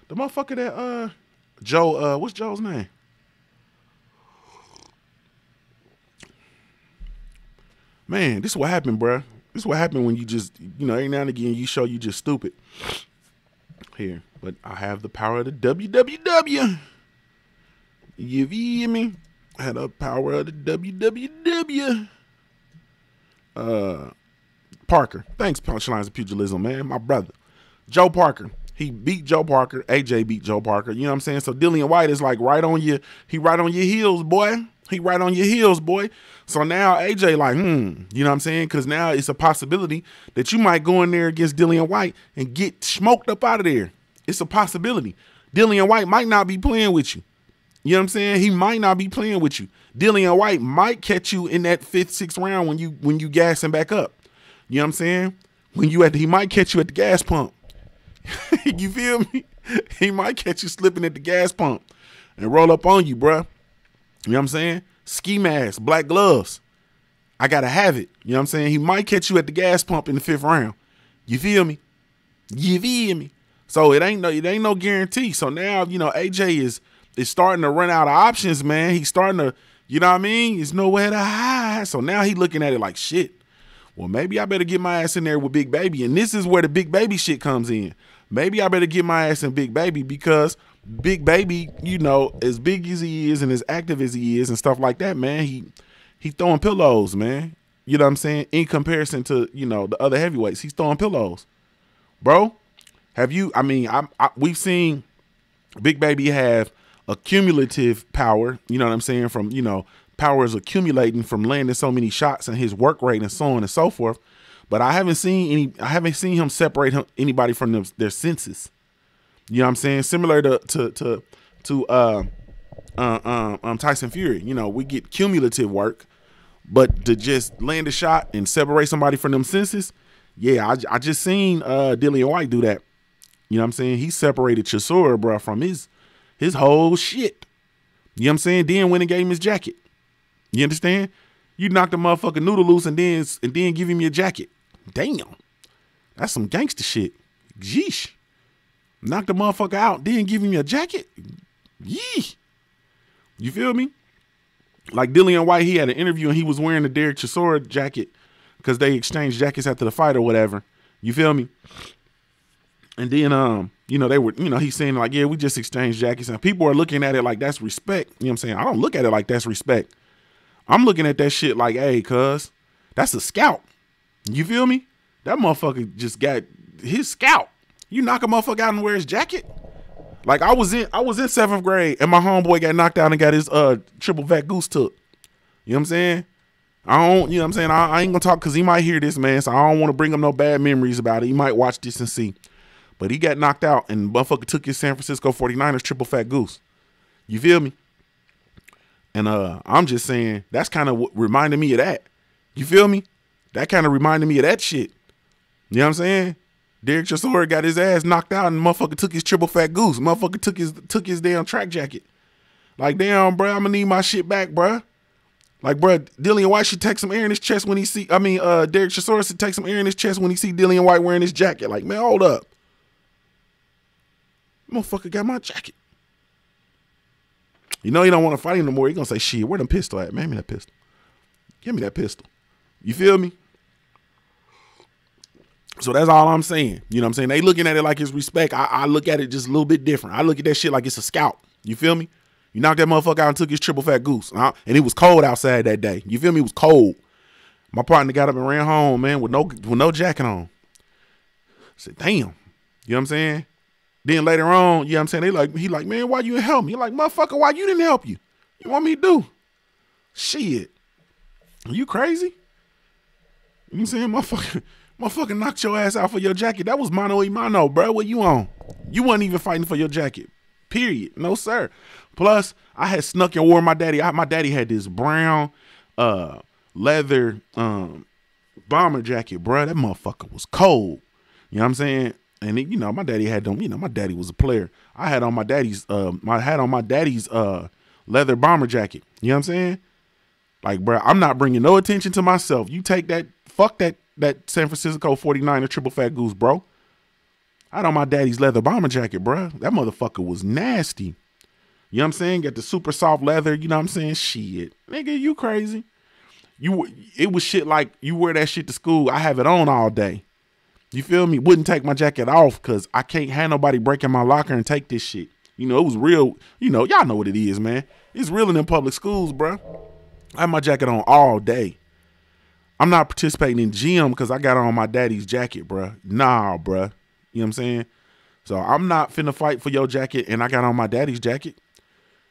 motherfucker that Joe, what's Joe's name? Man, this is what happened, bruh. This is what happened when you just, you know, every now and again you show you just stupid. Here, but I have the power of the WWW. You feel me? I had the power of the WWW. Parker. Thanks, Punchlines of Pugilism, man. My brother. Joe Parker. He beat Joe Parker. AJ beat Joe Parker. You know what I'm saying? So Dillian White is like right on your heels, boy. He right on your heels, boy. So now AJ like, you know what I'm saying? Because now it's a possibility that you might go in there against Dillian White and get smoked up out of there. It's a possibility. Dillian White might not be playing with you. You know what I'm saying? He might not be playing with you. Dillian White might catch you in that 5th, 6th round when you gassing back up. You know what I'm saying? He might catch you at the gas pump. You feel me? He might catch you slipping at the gas pump and roll up on you, bruh. You know what I'm saying? Ski mask, black gloves. I gotta have it. You know what I'm saying? He might catch you at the gas pump in the 5th round. You feel me? You feel me? So it ain't no guarantee. So now, you know, AJ is starting to run out of options, man. He's starting to, you know what I mean? There's nowhere to hide. So now he looking at it like, shit, well, maybe I better get my ass in there with Big Baby. And this is where the Big Baby shit comes in. Maybe I better get my ass in Big Baby because Big Baby, you know, as big as he is and as active as he is and stuff like that, man, he throwing pillows, man. You know what I'm saying? In comparison to, you know, the other heavyweights, he's throwing pillows. Bro, have you, I mean, we've seen Big Baby have accumulative power, you know what I'm saying, from, you know, power is accumulating from landing so many shots and his work rate and so on and so forth. But I haven't seen him separate anybody from their senses. You know what I'm saying? Similar to Tyson Fury. You know, we get cumulative work, but to just land a shot and separate somebody from them senses, yeah, I just seen Dillian White do that. You know what I'm saying? He separated Chisora, bro, from his whole shit. You know what I'm saying? Then went and gave him his jacket. You understand? You knocked the motherfucking noodle loose and then give him your jacket. Damn. That's some gangster shit. Yeesh. Knock the motherfucker out, then give him your jacket. Yee. You feel me? Like Dillian White, he had an interview and he was wearing the Derek Chisora jacket because they exchanged jackets after the fight or whatever. You feel me? And then, you know, they were, you know, he's saying like, yeah, we just exchanged jackets. And people are looking at it like that's respect. You know what I'm saying? I don't look at it like that's respect. I'm looking at that shit like, hey, cuz, that's a scout. You feel me? That motherfucker just got his scout. You knock a motherfucker out and wear his jacket? Like I was in 7th grade and my homeboy got knocked out and got his triple fat goose took. You know what I'm saying? I don't, you know what I'm saying? I ain't gonna talk because he might hear this, man. So I don't want to bring him no bad memories about it. He might watch this and see. But he got knocked out and motherfucker took his San Francisco 49ers triple fat goose. You feel me? And I'm just saying that's kind of what reminded me of that. You feel me? That kind of reminded me of that shit. You know what I'm saying? Derek Chisora got his ass knocked out and motherfucker took his triple fat goose. Motherfucker took his damn track jacket. Like, damn, bro, I'm gonna need my shit back, bro. Like, bro, Dillian White should take some air in his chest when he see, Derek Chisora should take some air in his chest when he see Dillian White wearing his jacket. Like, man, hold up. Motherfucker got my jacket. You know he don't want to fight him no more. He gonna say, shit, where them pistol at? Man, give me that pistol. Give me that pistol. You feel me? So that's all I'm saying. You know what I'm saying? They looking at it like it's respect. I look at it just a little bit different. I look at that shit like it's a scout. You feel me? You knocked that motherfucker out and took his triple fat goose. And it was cold outside that day. You feel me? It was cold. My partner got up and ran home, man, with no jacket on. I said, damn. You know what I'm saying? Then later on, you know what I'm saying? He like, man, why you didn't help me? He like, motherfucker, why you didn't help you? You want me to do? Shit. Are you crazy? You know what I'm saying? Motherfucker knocked your ass out for your jacket. That was mano y mano, bro. What you on? You wasn't even fighting for your jacket. Period. No, sir. Plus, I had snuck and wore my daddy. My daddy had this brown leather bomber jacket, bro. That motherfucker was cold. You know what I'm saying? And it, you know, my daddy had them. You know, my daddy was a player. I had on my daddy's leather bomber jacket. You know what I'm saying? Like, bro, I'm not bringing no attention to myself. You take that. Fuck that San Francisco 49er triple fat goose, bro. I had on my daddy's leather bomber jacket, bro. That motherfucker was nasty. You know what I'm saying? Got the super soft leather. You know what I'm saying? Shit. Nigga, you crazy. It was shit like you wear that shit to school. I have it on all day. You feel me? Wouldn't take my jacket off because I can't have nobody break in my locker and take this shit. You know, it was real. You know, y'all know what it is, man. It's real in them public schools, bro. I have my jacket on all day. I'm not participating in gym because I got on my daddy's jacket, bro. Nah, bro. You know what I'm saying? So I'm not finna fight for your jacket and I got on my daddy's jacket.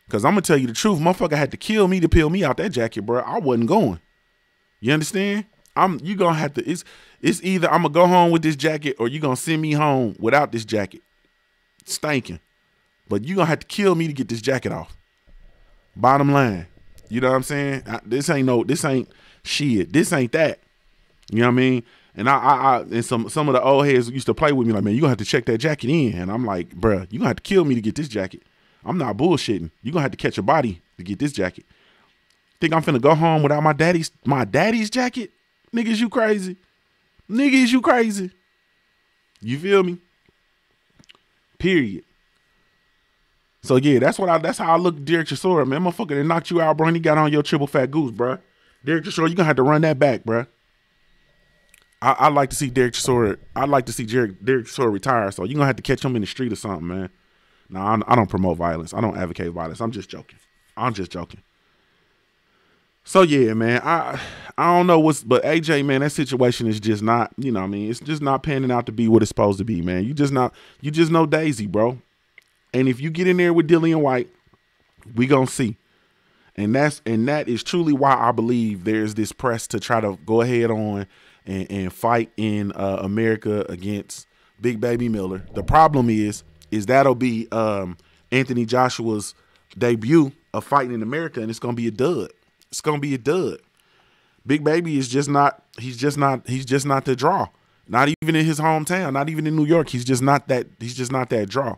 Because I'm going to tell you the truth. Motherfucker had to kill me to peel me out that jacket, bro. I wasn't going. You understand? You going to have to, it's either I'm going to go home with this jacket or you going to send me home without this jacket. Stinking. But you going to have to kill me to get this jacket off. Bottom line. You know what I'm saying? This ain't shit. This ain't that. You know what I mean? And and some of the old heads used to play with me like, man, you gonna have to check that jacket in. And I'm like, bruh, you gonna have to kill me to get this jacket. I'm not bullshitting. You gonna have to catch a body to get this jacket. Think I'm finna go home without my daddy's jacket? Niggas, you crazy. Niggas, you crazy. You feel me? Period. So yeah, that's how I look at Derek Chisora, man. Motherfucker that knocked you out, bro, and he got on your triple fat goose, bro. Derek Chisora, you're gonna have to run that back, bro. I'd like to see Derek Chisora. I'd like to see Derek Chisora retire. So you're gonna have to catch him in the street or something, man. No, I don't promote violence. I don't advocate violence. I'm just joking. So yeah, man, I don't know but AJ, man, that situation is just not, you know what I mean, it's just not panning out to be what it's supposed to be, man. You just know Daisy, bro. And if you get in there with Dillian White, we gonna see. And that is truly why I believe there's this press to try to go ahead on and fight in America against Big Baby Miller. The problem is that'll be Anthony Joshua's debut of fighting in America, and it's gonna be a dud. It's gonna be a dud. Big Baby is just not. He's just not the draw. Not even in his hometown. Not even in New York. He's just not that. He's just not that draw.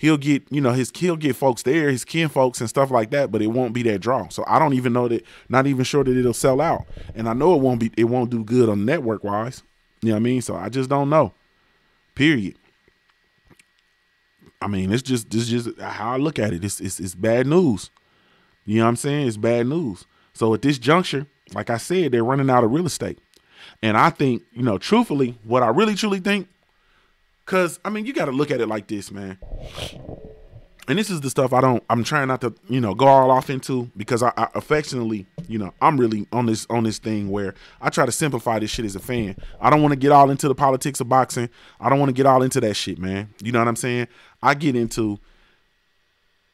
He'll get, he'll get folks there, his kin folks and stuff like that, but it won't be that draw. So I don't even know that, not even sure that it'll sell out. And I know it won't do good on network wise. You know what I mean? So I just don't know. Period. I mean, it's just how I look at it. It's bad news. You know what I'm saying? It's bad news. So at this juncture, like I said, they're running out of real estate. And I think, truthfully, what I really truly think, because, I mean, you got to look at it like this, man. And this is the stuff I'm trying not to, go all off into, because I affectionately, I'm really on this thing where I try to simplify this shit as a fan. I don't want to get all into the politics of boxing. I don't want to get all into that shit, man. You know what I'm saying? I get into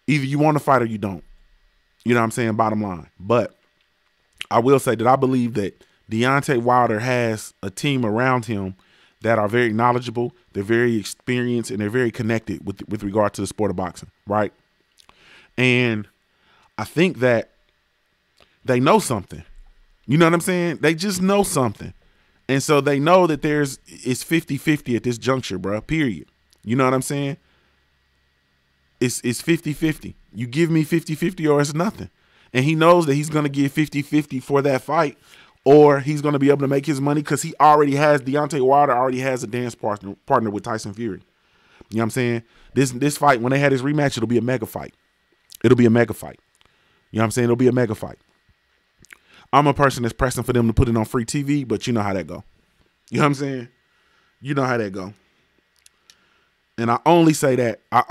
either you want to fight or you don't. You know what I'm saying? Bottom line. But I will say that I believe that Deontay Wilder has a team around him that are very knowledgeable, they're very experienced, and they're very connected with regard to the sport of boxing, right? And I think that they know something. You know what I'm saying? They just know something. And so they know that it's 50-50 at this juncture, bro, period. You know what I'm saying? It's 50-50. You give me 50-50 or it's nothing. And he knows that he's going to get 50-50 for that fight, or he's going to be able to make his money because Deontay Wilder already has a dance partner with Tyson Fury. You know what I'm saying? This fight, when they had his rematch, it'll be a mega fight. It'll be a mega fight. You know what I'm saying? It'll be a mega fight. I'm a person that's pressing for them to put it on free TV, but you know how that go. You know what I'm saying? You know how that go. And I only say that, I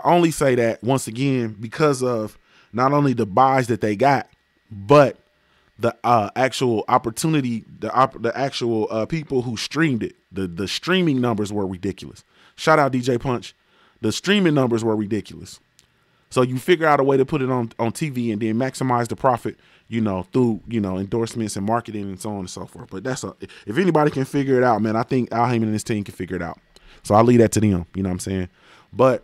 only say that once again because of not only the buys that they got, but the actual opportunity, the actual people who streamed it. The streaming numbers were ridiculous. Shout out DJ Punch. The streaming numbers were ridiculous. So you figure out a way to put it on TV and then maximize the profit, through, endorsements and marketing and so on and so forth. But if anybody can figure it out, man, I think Al Heyman and his team can figure it out. So I'll leave that to them, you know what I'm saying? But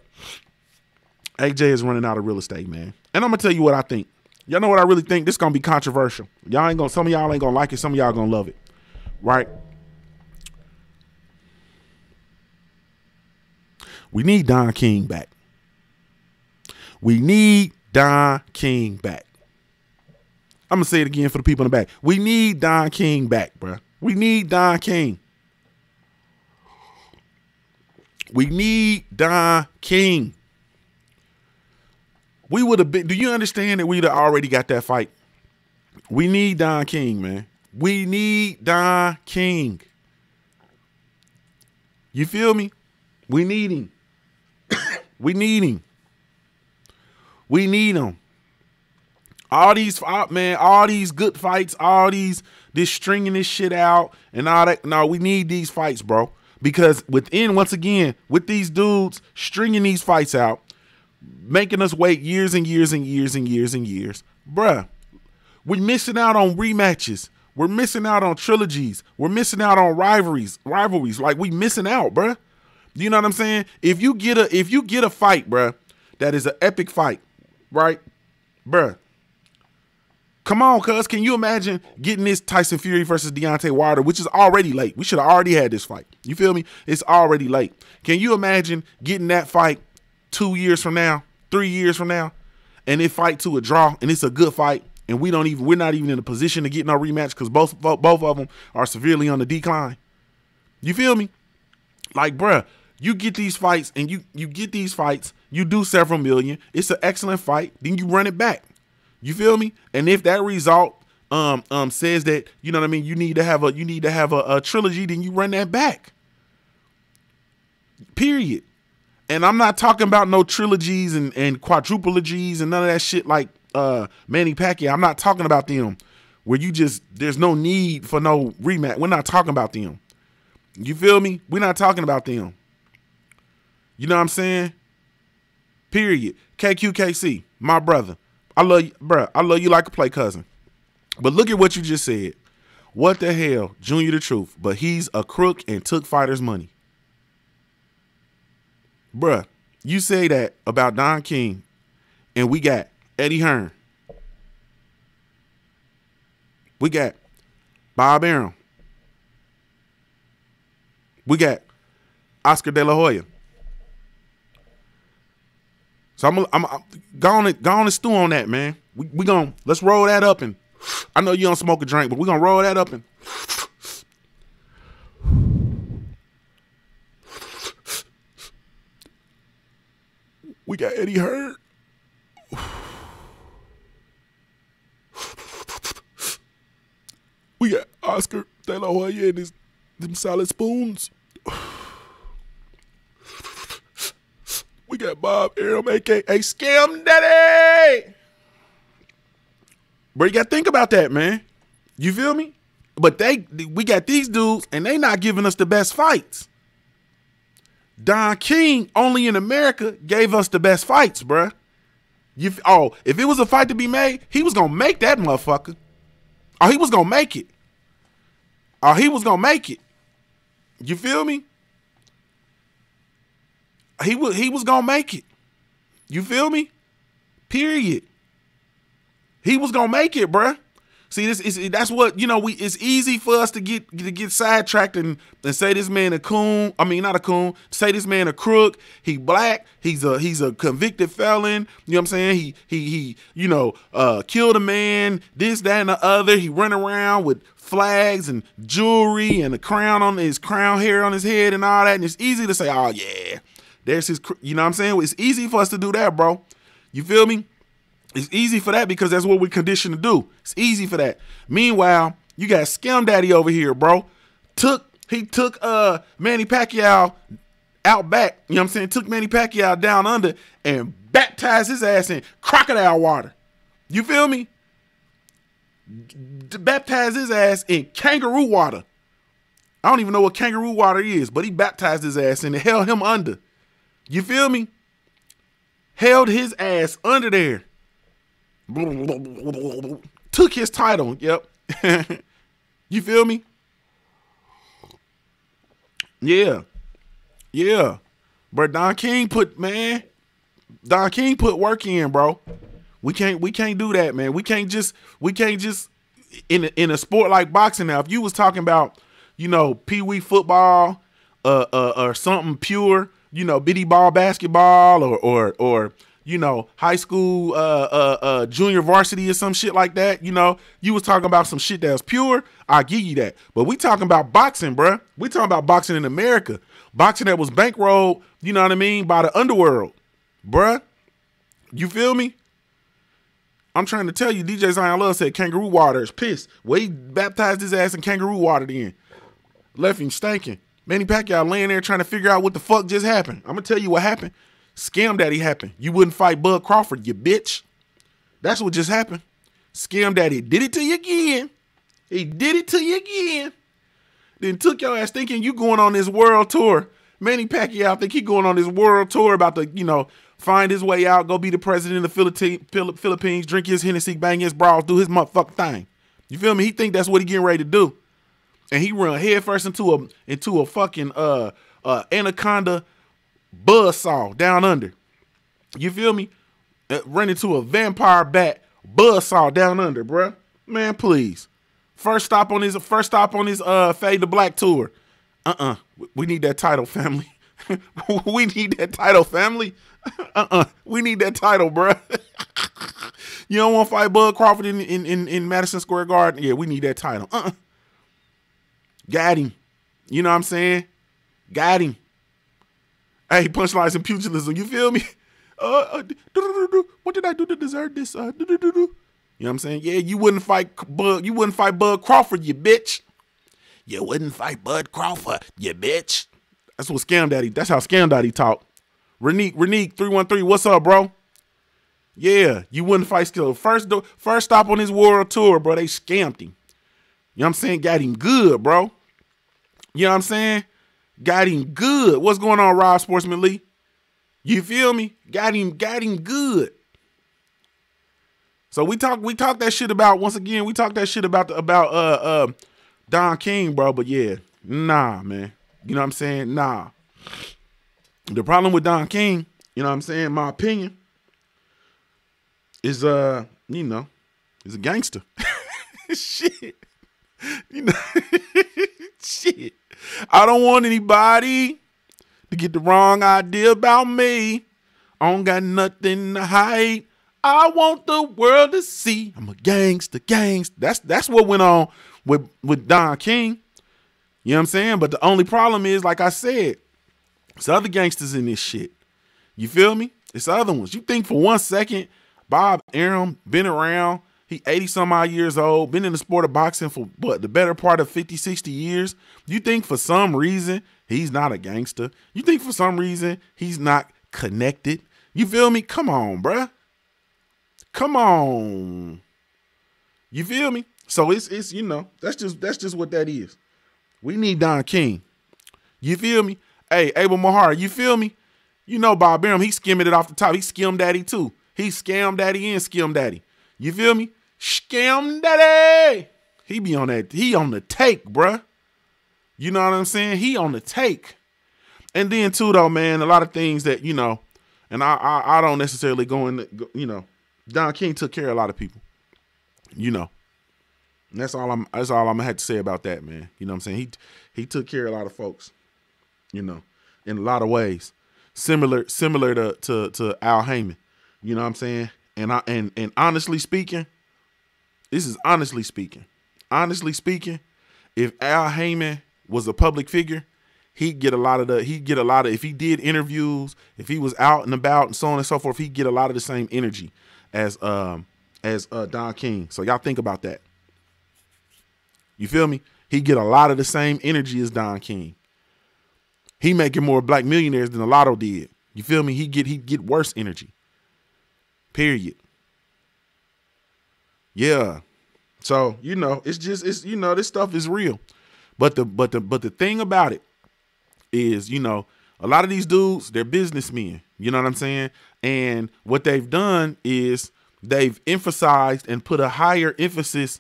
AJ is running out of real estate, man. And I'm going to tell you what I think. Y'all know what I really think? This is going to be controversial. Some of y'all ain't going to like it. Some of y'all going to love it. Right? We need Don King back. We need Don King back. I'm going to say it again for the people in the back. We need Don King back, bro. We need Don King. We need Don King. We would have been, do you understand that we'd have already got that fight? We need Don King, man. We need Don King. You feel me? We need him. We need him. We need him. All these good fights, this stringing this shit out and all that. No, we need these fights, bro. Because once again, with these dudes stringing these fights out, making us wait years and years and years and years and years, bruh, we're missing out on rematches. We're missing out on trilogies. We're missing out on rivalries. Like, we missing out, bruh. You know what I'm saying? If you get a fight, bruh, that is an epic fight, right? Bruh. Come on, cuz. Can you imagine getting this Tyson Fury versus Deontay Wilder, which is already late? We should have already had this fight. You feel me? It's already late. Can you imagine getting that fight 2 years from now, 3 years from now, and it fight to a draw, and it's a good fight, and we're not even in a position to get no rematch because both of them are severely on the decline? You feel me? Like, bruh, you get these fights, and you get these fights, you do several million, it's an excellent fight, then you run it back. You feel me? And if that result says that, you know what I mean, you need to have a trilogy, then you run that back. Period. And I'm not talking about no trilogies and quadruple G's and none of that shit like Manny Pacquiao. I'm not talking about them where there's no need for no rematch. We're not talking about them. You feel me? We're not talking about them. You know what I'm saying? Period. KQKC, my brother. I love you, bruh. I love you like a play cousin. But look at what you just said. What the hell? Junior the truth. But he's a crook and took fighters' money. Bruh, you say that about Don King, and we got Eddie Hearn. We got Bob Arum. We got Oscar De La Hoya. So I'm going to stew on that, man. We gonna let's roll that up, and I know you don't smoke a drink, but we're gonna roll that up and we got Eddie Hearn. We got Oscar De La Hoya and them solid spoons. We got Bob Arum, a.k.a. Scam Daddy. Bro, you got to think about that, man. You feel me? But we got these dudes, and they not giving us the best fights. Don King, only in America, gave us the best fights, bruh. If it was a fight to be made, he was going to make that motherfucker. Oh, he was going to make it. Oh, he was going to make it. You feel me? He was going to make it. You feel me? Period. He was going to make it, bruh. See, that's what, it's easy for us to get sidetracked and say this man a coon. I mean, not a coon. Say this man a crook. He black. He's a convicted felon. You know what I'm saying? He killed a man, this, that, and the other. He run around with flags and jewelry and a crown on his crown hair on his head and all that. And it's easy to say, oh, yeah, there's his, you know what I'm saying? It's easy for us to do that, bro. You feel me? It's easy for that because that's what we're conditioned to do. It's easy for that. Meanwhile, you got Scam Daddy over here, bro. He took Manny Pacquiao out back. You know what I'm saying? Took Manny Pacquiao down under and baptized his ass in crocodile water. You feel me? Baptized his ass in kangaroo water. I don't even know what kangaroo water is, but he baptized his ass and held him under. You feel me? Held his ass under there. Took his title. Yep. You feel me? Yeah. But Don King put work in, bro. We can't do that, man. We can't just in a sport like boxing now. If you was talking about, pee-wee football, or something pure, bitty ball basketball or high school, junior varsity or some shit like that. You was talking about some shit that was pure. I'll give you that. But we talking about boxing, bruh. We talking about boxing in America. Boxing that was bankrolled, you know what I mean, by the underworld, bruh. You feel me? I'm trying to tell you, DJ Zion Love said kangaroo water is pissed. Well, he baptized his ass in kangaroo water then. Left him stinking. Manny Pacquiao laying there trying to figure out what the fuck just happened. I'm going to tell you what happened. Scam Daddy happened. You wouldn't fight Bud Crawford, you bitch. That's what just happened. Scam Daddy did it to you again. He did it to you again. Then took your ass thinking you going on this world tour. Manny Pacquiao think he going on this world tour about to, find his way out, go be the president of the Philippines, drink his Hennessy, bang his bras, do his motherfucking thing. You feel me? He think that's what he getting ready to do. And he run headfirst into a fucking anaconda buzzsaw down under. You feel me? Run into a vampire bat buzzsaw down under, bruh. Man, please. First stop on his Fade to Black tour. We need that title, family. We need that title, family. We need that title, bruh. You don't want to fight Bud Crawford in Madison Square Garden? Yeah, we need that title. Got him. You know what I'm saying? Got him. Hey, punchlines and pugilism. You feel me? What did I do to deserve this? You know what I'm saying? Yeah, you wouldn't fight Bud Crawford, you bitch. You wouldn't fight Bud Crawford, you bitch. That's how Scam Daddy talk. Renique 313, what's up, bro? Yeah, you wouldn't fight Skillet. First stop on his world tour, bro, they scammed him. You know what I'm saying? Got him good, bro. You know what I'm saying? Got him good. What's going on, Rob Sportsman Lee? You feel me? Got him good. So we talk that shit about, once again, we talk that shit about Don King, bro. But yeah, nah, man. You know what I'm saying? Nah. The problem with Don King, you know what I'm saying, my opinion, is you know, he's a gangster. Shit. You know, shit. I don't want anybody to get the wrong idea about me. I don't got nothing to hide. I want the world to see I'm a gangster. That's what went on with Don King. You know what I'm saying? But the only problem is, like I said, it's other gangsters in this shit. You feel me? It's other ones. You think for 1 second Bob Arum been around, he 80 some odd years old, been in the sport of boxing for the better part of 50, 60 years. You think for some reason he's not a gangster? You think for some reason he's not connected? You feel me? Come on, bruh. Come on. You feel me? So it's you know, that's just what that is. We need Don King. You feel me? Hey, Abel Mahar, you feel me? You know Bob Arum, he skimming it off the top. He skim daddy too. He scam daddy and skim daddy. You feel me? Scam daddy. He be on that. He on the take, bruh. You know what I'm saying? He on the take. And then too, though, man, a lot of things that, you know, and I don't necessarily go in, you know, Don King took care of a lot of people. You know. And that's all I'm gonna have to say about that, man. You know what I'm saying? He took care of a lot of folks, you know, in a lot of ways. Similar to Al Heyman. You know what I'm saying? And honestly speaking, this is honestly speaking. Honestly speaking, if Al Heyman was a public figure, if he did interviews, if he was out and about and so on and so forth, he'd get a lot of the same energy as Don King. So y'all think about that. You feel me? He'd get a lot of the same energy as Don King. He making more black millionaires than the Lotto did. You feel me? He'd get worse energy. Period. Yeah. So, you know, it's you know, this stuff is real. But the thing about it is, you know, a lot of these dudes, they're businessmen. You know what I'm saying? And what they've done is they've emphasized and put a higher emphasis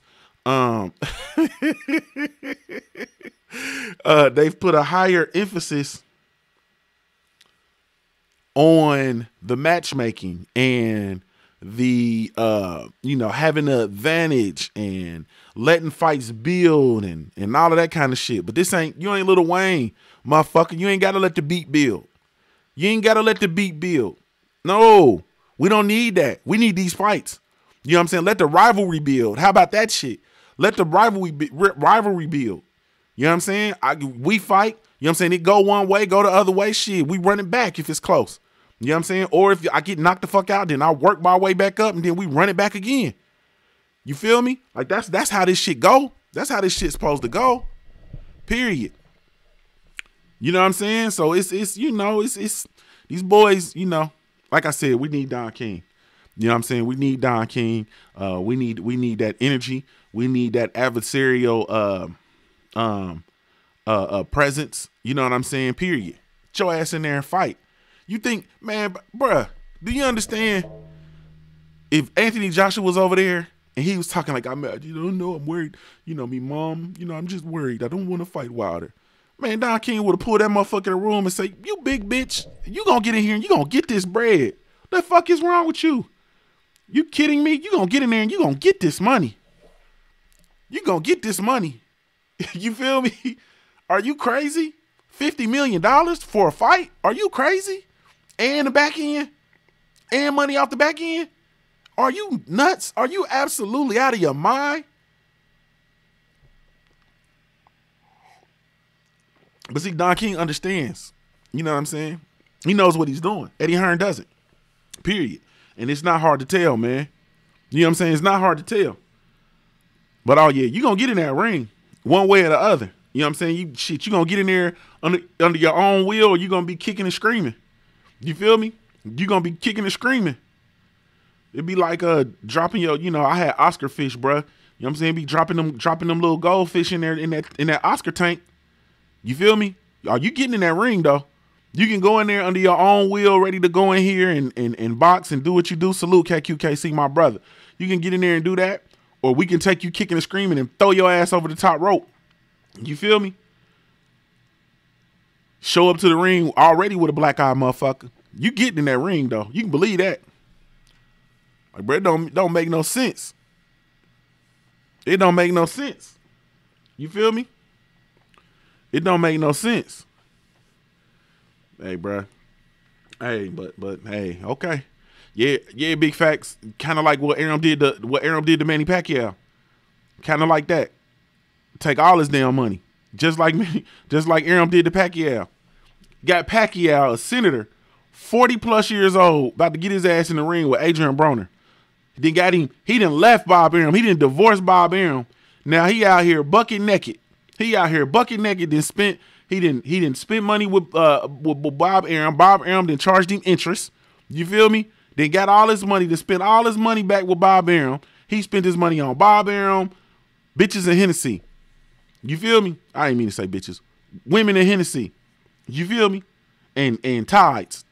they've put a higher emphasis on the matchmaking and the you know, having an advantage and letting fights build and all of that kind of shit. But you ain't Lil Wayne, motherfucker. You ain't gotta let the beat build. You ain't gotta let the beat build. No, we don't need that. We need these fights. You know what I'm saying? Let the rivalry build. How about that shit? Let the rivalry build. You know what I'm saying? We fight. You know what I'm saying? It go one way, go the other way. Shit, we run it back if it's close. You know what I'm saying? Or if I get knocked the fuck out, then I work my way back up and then we run it back again. You feel me? Like that's how this shit go. That's how this shit's supposed to go. Period. You know what I'm saying? So it's you know, it's these boys, you know, like I said, we need Don King. You know what I'm saying? We need Don King. We need that energy. We need that adversarial presence. You know what I'm saying? Period. Get your ass in there and fight. You think, man, bruh, do you understand if Anthony Joshua was over there and he was talking like, I'm worried, you know, me mom, you know, I'm just worried. I don't want to fight Wilder. Man, Don King would have pulled that motherfucker in the room and say, you big bitch, you gonna get in here and you gonna get this bread. What the fuck is wrong with you? You kidding me? You gonna get in there and you gonna get this money. You gonna get this money. You feel me? Are you crazy? $50 million for a fight? Are you crazy? And the back end? And money off the back end? Are you nuts? Are you absolutely out of your mind? But see, Don King understands. You know what I'm saying? He knows what he's doing. Eddie Hearn doesn't. Period. And it's not hard to tell, man. You know what I'm saying? It's not hard to tell. But oh yeah, you gonna get in that ring one way or the other. You know what I'm saying? You gonna get in there under your own will, or you gonna be kicking and screaming. You feel me? You gonna be kicking and screaming. It'd be like dropping your, I had Oscar fish, bruh. You know what I'm saying? Be dropping them little goldfish in there in that Oscar tank. You feel me? Are you getting in that ring though? You can go in there under your own will, ready to go in here and box and do what you do. Salute KQKC, my brother. You can get in there and do that, or we can take you kicking and screaming and throw your ass over the top rope. You feel me? Show up to the ring already with a black eye, motherfucker. You getting in that ring though. You can believe that. Like, bro, it don't make no sense. It don't make no sense. You feel me? It don't make no sense. Hey, bro. Hey, but hey, okay. Yeah, big facts. Kind of like what Aram did to Manny Pacquiao. Kind of like that. Take all his damn money. Just like Aram did to Pacquiao. Got Pacquiao, a senator, 40 plus years old, about to get his ass in the ring with Adrian Broner. Then got him. He done left Bob Arum. He done divorced Bob Arum. Now he out here bucket naked. He didn't spend money with Bob Arum. Bob Arum then charged him interest. You feel me? Then got all his money to spend all his money back with Bob Arum. He spent his money on Bob Arum, bitches and Hennessy. You feel me? I didn't mean to say bitches. Women and Hennessy. You feel me? And tides.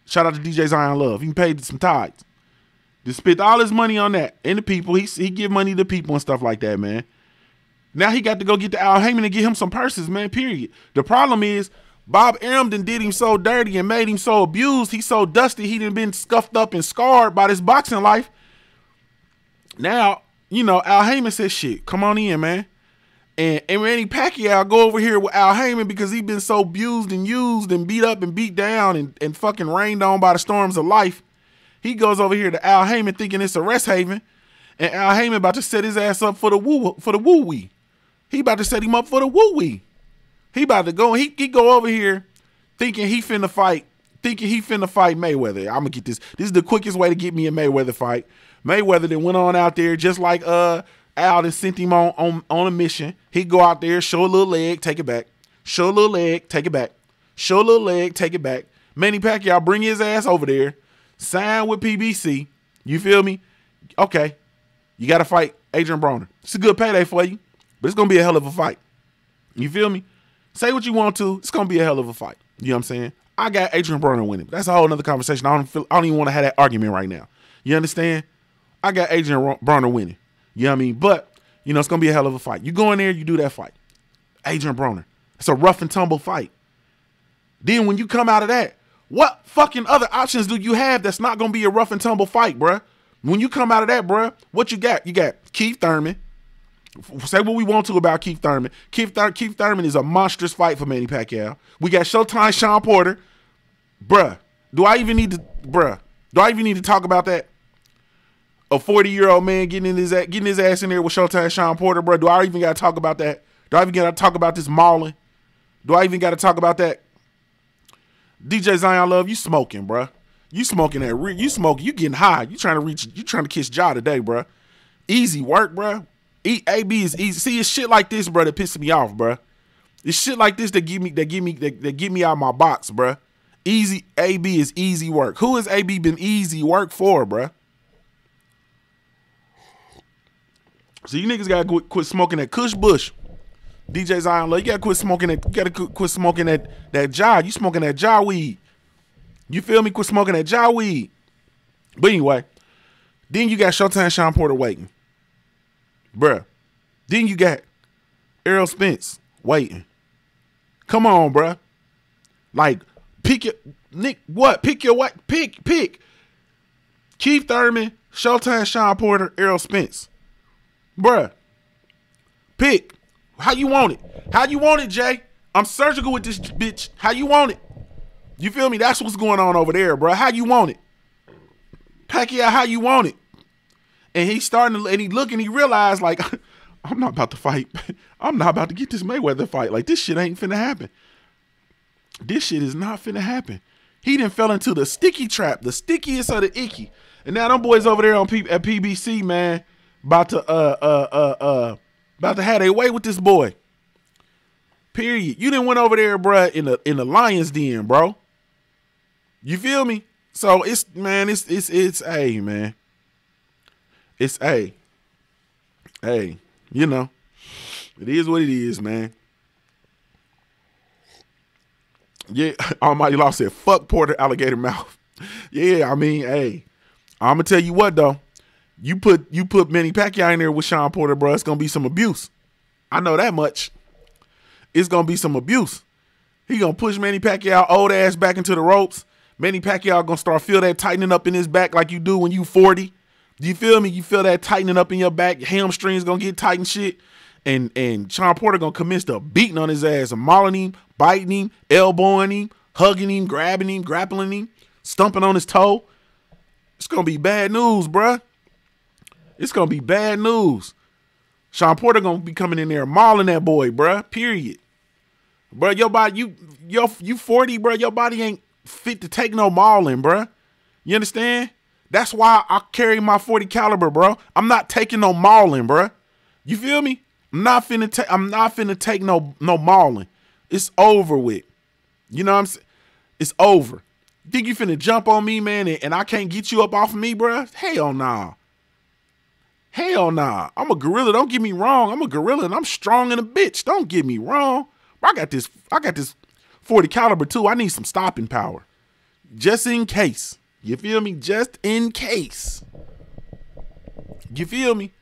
Shout out to DJ Zion Love. He paid some tides. Just spent all his money on that and the people. He give money to people and stuff like that, man. Now he got to go get to Al Heyman and get him some purses, man, period. The problem is Bob Arum done did him so dirty and made him so abused. He's so dusty. He done been scuffed up and scarred by this boxing life. Now, Al Heyman says, shit, come on in, man. And Manny Pacquiao go over here with Al Heyman because he been so abused and used and beat up and beat down and fucking rained on by the storms of life. He goes over here to Al Heyman thinking it's a rest haven, and Al Heyman about to set his ass up for the woo-wee. He about to set him up for the woo-wee. He about to go, he go over here thinking he finna fight Mayweather. I'm gonna get this. This is the quickest way to get me a Mayweather fight. Mayweather then went on out there just like Al and sent him on a mission. He go out there, show a little leg, take it back. Show a little leg, take it back. Show a little leg, take it back. Manny Pacquiao bring his ass over there. Sign with PBC. You feel me? Okay. You got to fight Adrian Broner. It's a good payday for you, but it's going to be a hell of a fight. You feel me? Say what you want to. It's going to be a hell of a fight. You know what I'm saying? I got Adrian Broner winning. That's a whole nother conversation. I don't even want to have that argument right now. You understand? I got Adrian Broner winning. You know what I mean? But, it's going to be a hell of a fight. You go in there, you do that fight. Adrian Broner. It's a rough and tumble fight. Then when you come out of that, what fucking other options do you have that's not going to be a rough and tumble fight, bruh? When you come out of that, bruh, what you got? You got Keith Thurman. Say what we want to about Keith Thurman. Keith Thurman is a monstrous fight for Manny Pacquiao. We got Showtime Sean Porter. Bruh, do I even need to talk about that? A 40-year-old man getting his ass in there with Showtime Sean Porter, bruh. Do I even got to talk about that? Do I even got to talk about this mauling? Do I even got to talk about that? DJ Zion Love, you smoking, bruh. You smoking that. You smoking. You getting high. You trying to kiss Ja today, bruh. Easy work, bruh. AB is easy. See, it's shit like this, bruh, that pisses me off, bruh. It's shit like this that get me out of my box, bruh. Easy. AB is easy work. Who has AB been easy work for, bruh? So you niggas gotta quit smoking that Kush Bush. DJ Zion Love, you gotta quit smoking that. You gotta quit smoking that Ja. You smoking that Ja weed. You feel me? Quit smoking that Ja weed. But anyway, then you got Showtime Sean Porter waiting, bruh. Then you got Errol Spence waiting. Come on, bruh. Like, pick your Nick. What? Pick your what? Pick. Keith Thurman, Showtime Sean Porter, Errol Spence, bruh. Pick. How you want it? How you want it, Jay? I'm surgical with this bitch. How you want it? You feel me? That's what's going on over there, bro. How you want it? Pacquiao, how you want it? And he's starting to, and he look and he realized, like, I'm not about to fight. I'm not about to get this Mayweather fight. Like, this shit ain't finna happen. This shit is not finna happen. He done fell into the sticky trap, the stickiest of the icky. And now them boys over there at PBC, man, about to have their way with this boy. Period. You didn't went over there, bruh, in the Lions Den, bro. You feel me? So it's hey, man. It's hey, you know, it is what it is, man. Yeah, Almighty Law said, fuck Porter alligator mouth. Yeah, I mean, hey, I'm gonna tell you what though. You put Manny Pacquiao in there with Sean Porter, bro, it's gonna be some abuse. I know that much. It's gonna be some abuse. He gonna push Manny Pacquiao old ass back into the ropes. Manny Pacquiao gonna start feel that tightening up in his back like you do when you 40. Do you feel me? You feel that tightening up in your back. Hamstrings gonna get tight and shit. And Sean Porter gonna commence to beating on his ass and mauling him, biting him, elbowing him, hugging him, grabbing him, grappling him, stumping on his toe. It's gonna be bad news, bruh. It's gonna be bad news. Sean Porter gonna be coming in there mauling that boy, bruh. Period. Bruh, your body, you 40, bruh. Your body ain't fit to take no mauling, bruh. You understand? That's why I carry my 40 caliber, bro. I'm not taking no mauling, bruh. You feel me? I'm not finna take no mauling. It's over with. You know what I'm saying? It's over. Think you finna jump on me, man, and I can't get you up off of me, bruh? Hell nah. Hell nah. I'm a gorilla. Don't get me wrong. I'm a gorilla and I'm strong in a bitch. Don't get me wrong. I got this 40 caliber too. I need some stopping power. Just in case. You feel me? Just in case. You feel me?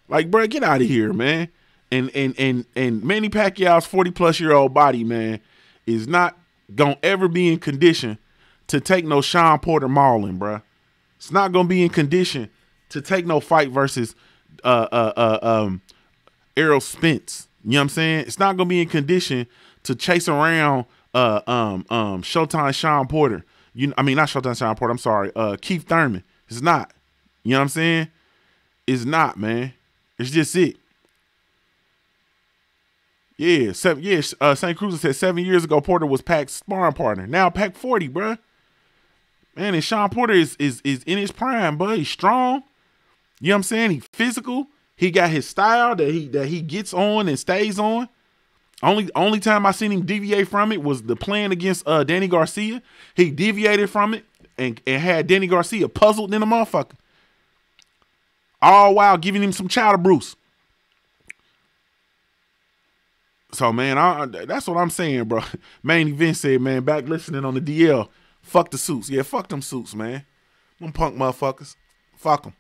Like, bro, get out of here, man. And Manny Pacquiao's 40-plus-year-old body, man, is not gonna ever be in condition to take no Sean Porter mauling, bro. It's not gonna be in condition to take no fight versus Errol Spence. You know what I'm saying? It's not gonna be in condition to chase around Showtime Sean Porter. I mean, not Showtime Sean Porter, I'm sorry, Keith Thurman. It's not. You know what I'm saying? It's not, man. It's just it. Yeah, St. Cruz said 7 years ago Porter was Pac's sparring partner. Now Pac 40, bro. Man, and Sean Porter is in his prime, bro. He's strong. You know what I'm saying? He's physical. He got his style that he gets on and stays on. Only time I seen him deviate from it was the plan against Danny Garcia. He deviated from it and had Danny Garcia puzzled in a motherfucker. All while giving him some chowder Bruce. So, man, that's what I'm saying, bro. Main Event said, man, back listening on the DL. Fuck the suits. Yeah, fuck them suits, man. Them punk motherfuckers. Fuck them.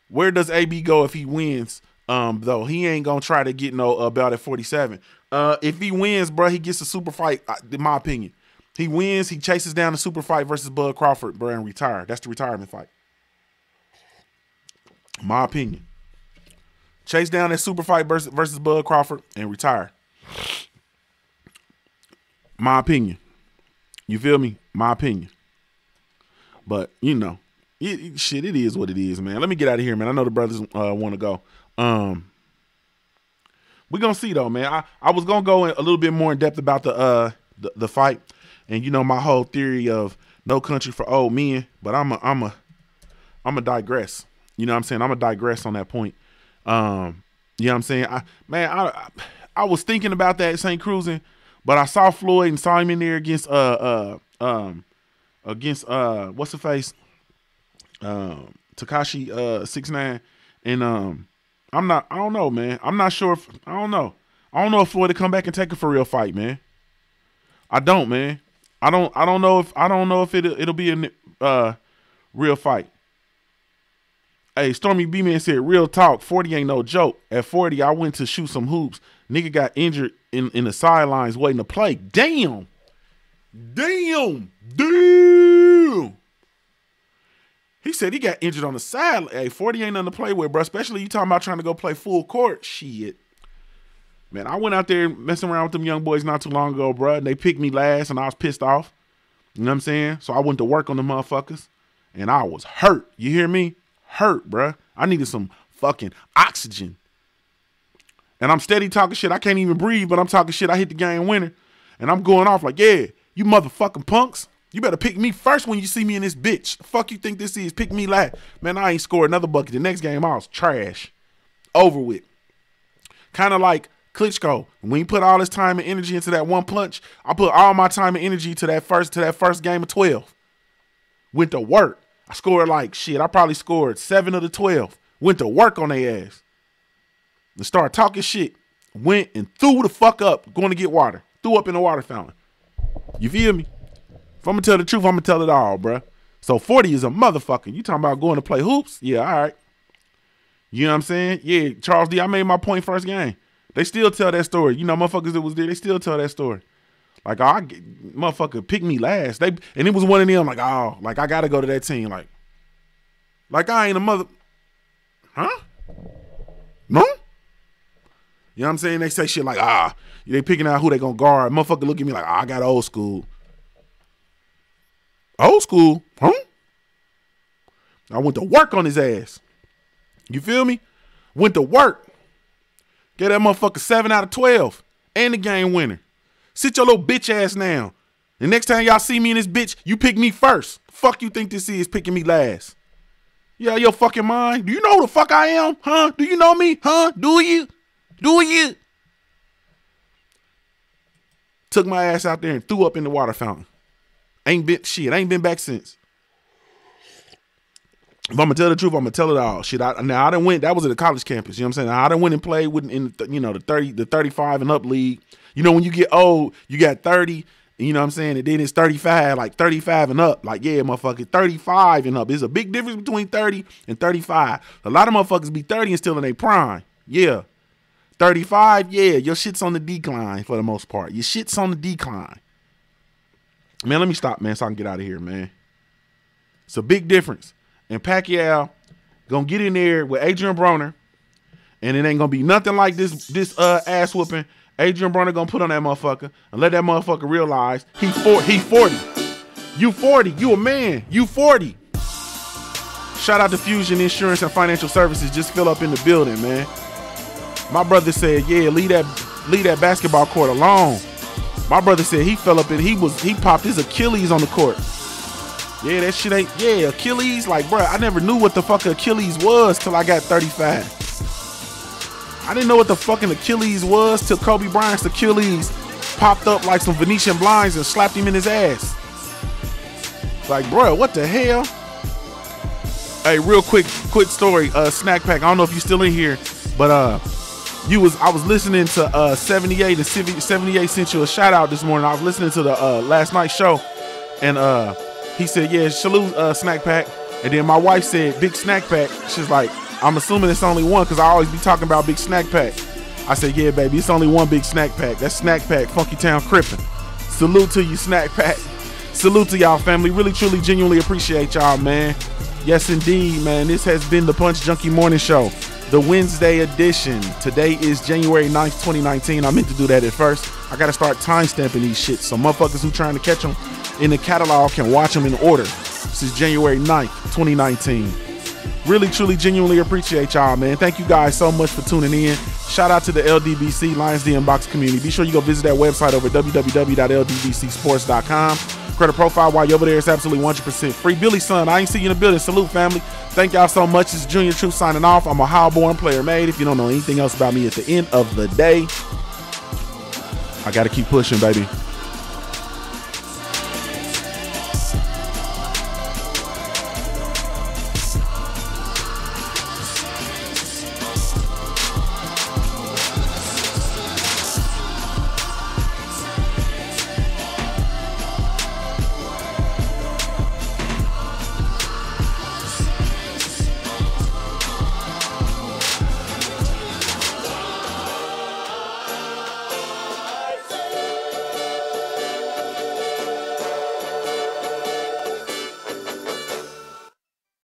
Where does AB go if he wins, though? He ain't going to try to get no belt at 47. If he wins, bro, he gets a super fight, in my opinion. He wins, he chases down the super fight versus Bud Crawford, bro, and retire. That's the retirement fight. My opinion. Chase down that super fight versus Bud Crawford and retire. My opinion. You feel me? My opinion. But, you know, shit, it is what it is, man. Let me get out of here, man. I know the brothers want to go. We're going to see, though, man. I was going to go a little bit more in depth about the fight. And, you know, my whole theory of no country for old men. But I'm a digress. You know what I'm saying? I'm going to digress on that point. You know what I'm saying? I was thinking about that St. Cruzing, but I saw Floyd and saw him in there against what's the face? Tekashi 6ix9ine. And I don't know, man. I'm not sure if I don't know if Floyd to come back and take a for real fight, man. I don't, man. I don't know if it'll be a real fight. Hey, Stormy B-Man said, real talk, 40 ain't no joke. At 40, I went to shoot some hoops. Nigga got injured in the sidelines waiting to play. Damn. He said he got injured on the side. Hey, 40 ain't nothing to play with, bro. Especially you talking about trying to go play full court. Shit. Man, I went out there messing around with them young boys not too long ago, bro. And they picked me last and I was pissed off. You know what I'm saying? So I went to work on the motherfuckers. And I was hurt. You hear me? Hurt, bruh. I needed some fucking oxygen. And I'm steady talking shit. I can't even breathe, but I'm talking shit. I hit the game winner. And I'm going off like, yeah, you motherfucking punks. You better pick me first when you see me in this bitch. The fuck you think this is? Pick me last. Man, I ain't scored another bucket. The next game, I was trash. Over with. Kind of like Klitschko. When he put all his time and energy into that one punch, I put all my time and energy to that first game of 12. Went to work. I scored like shit. I probably scored 7 of the 12. Went to work on their ass. And started talking shit. Went and threw the fuck up, going to get water. Threw up in the water fountain. You feel me? If I'm going to tell the truth, I'm going to tell it all, bruh. So 40 is a motherfucker. You talking about going to play hoops? Yeah, all right. You know what I'm saying? Yeah, Charles D, I made my point first game. They still tell that story. You know, motherfuckers that was there, they still tell that story. Like, oh, motherfucker picked me last. And it was one of them, like, oh, like, I got to go to that team. Like I ain't a mother. Huh? No? You know what I'm saying? They say shit like, they picking out who they gonna guard. Motherfucker look at me like, I got old school. Old school? Huh? I went to work on his ass. You feel me? Went to work. Get that motherfucker 7 out of 12. And the game winner. Sit your little bitch ass down. The next time y'all see me in this bitch, you pick me first. Fuck you think this is picking me last? You out of your fucking mind? Do you know who the fuck I am? Huh? Do you know me? Huh? Do you? Do you? Took my ass out there and threw up in the water fountain. Ain't been back since. If I'm gonna tell the truth, I'm gonna tell it all. Shit, I done went. That was at a college campus. You know what I'm saying? I done went and played in the 35 and up league. You know, when you get old, you got 30. You know what I'm saying? And then it's 35, like 35 and up. Like, yeah, motherfucker, 35 and up. There's a big difference between 30 and 35. A lot of motherfuckers be 30 and still in their prime. Yeah. 35, yeah, your shit's on the decline for the most part. Your shit's on the decline. Man, let me stop, man, so I can get out of here, man. It's a big difference. And Pacquiao gonna get in there with Adrian Broner, and it ain't gonna be nothing like this ass whooping Adrian Broner gonna put on that motherfucker and let that motherfucker realize he 40. You 40. You a man. You 40. Shout out to Fusion Insurance and Financial Services. Just fill up in the building, man. My brother said, yeah, leave that basketball court alone. My brother said he fell up and he popped his Achilles on the court. Yeah, that shit ain't, yeah, Achilles. Like, bro, I never knew what the fuck Achilles was till I got 35. I didn't know what the fucking Achilles was till Kobe Bryant's Achilles popped up like some Venetian blinds and slapped him in his ass. Like, bro, what the hell? Hey, real quick story, Snack Pack. I don't know if you still in here, but I was listening to 78 and 78 sent you a shout out this morning. I was listening to the last night's show, and he said, yeah, salute Snack Pack. And then my wife said, Big Snack Pack. She's like, I'm assuming it's only one because I always be talking about Big Snack Pack. I said, yeah, baby, it's only one Big Snack Pack. That's Snack Pack, Funky Town Crippin'. Salute to you, Snack Pack. Salute to y'all, family. Really, truly, genuinely appreciate y'all, man. Yes, indeed, man. This has been the Punch Junkie Morning Show, the Wednesday edition. Today is January 9th, 2019. I meant to do that at first. I got to start time stamping these shits so motherfuckers who trying to catch them in the catalog can watch them in order. This is January 9th, 2019. Really, truly, genuinely appreciate y'all, man. Thank you guys so much for tuning in. Shout out to the LDBC, Lions Den Box community. Be sure you go visit that website over at www.ldbcsports.com. Credit profile while you're over there is absolutely 100% free. Billy Son, I ain't see you in the building. Salute, family. Thank y'all so much. This is Junior Truth signing off. I'm a Ohio-born player made. If you don't know anything else about me at the end of the day, I got to keep pushing, baby.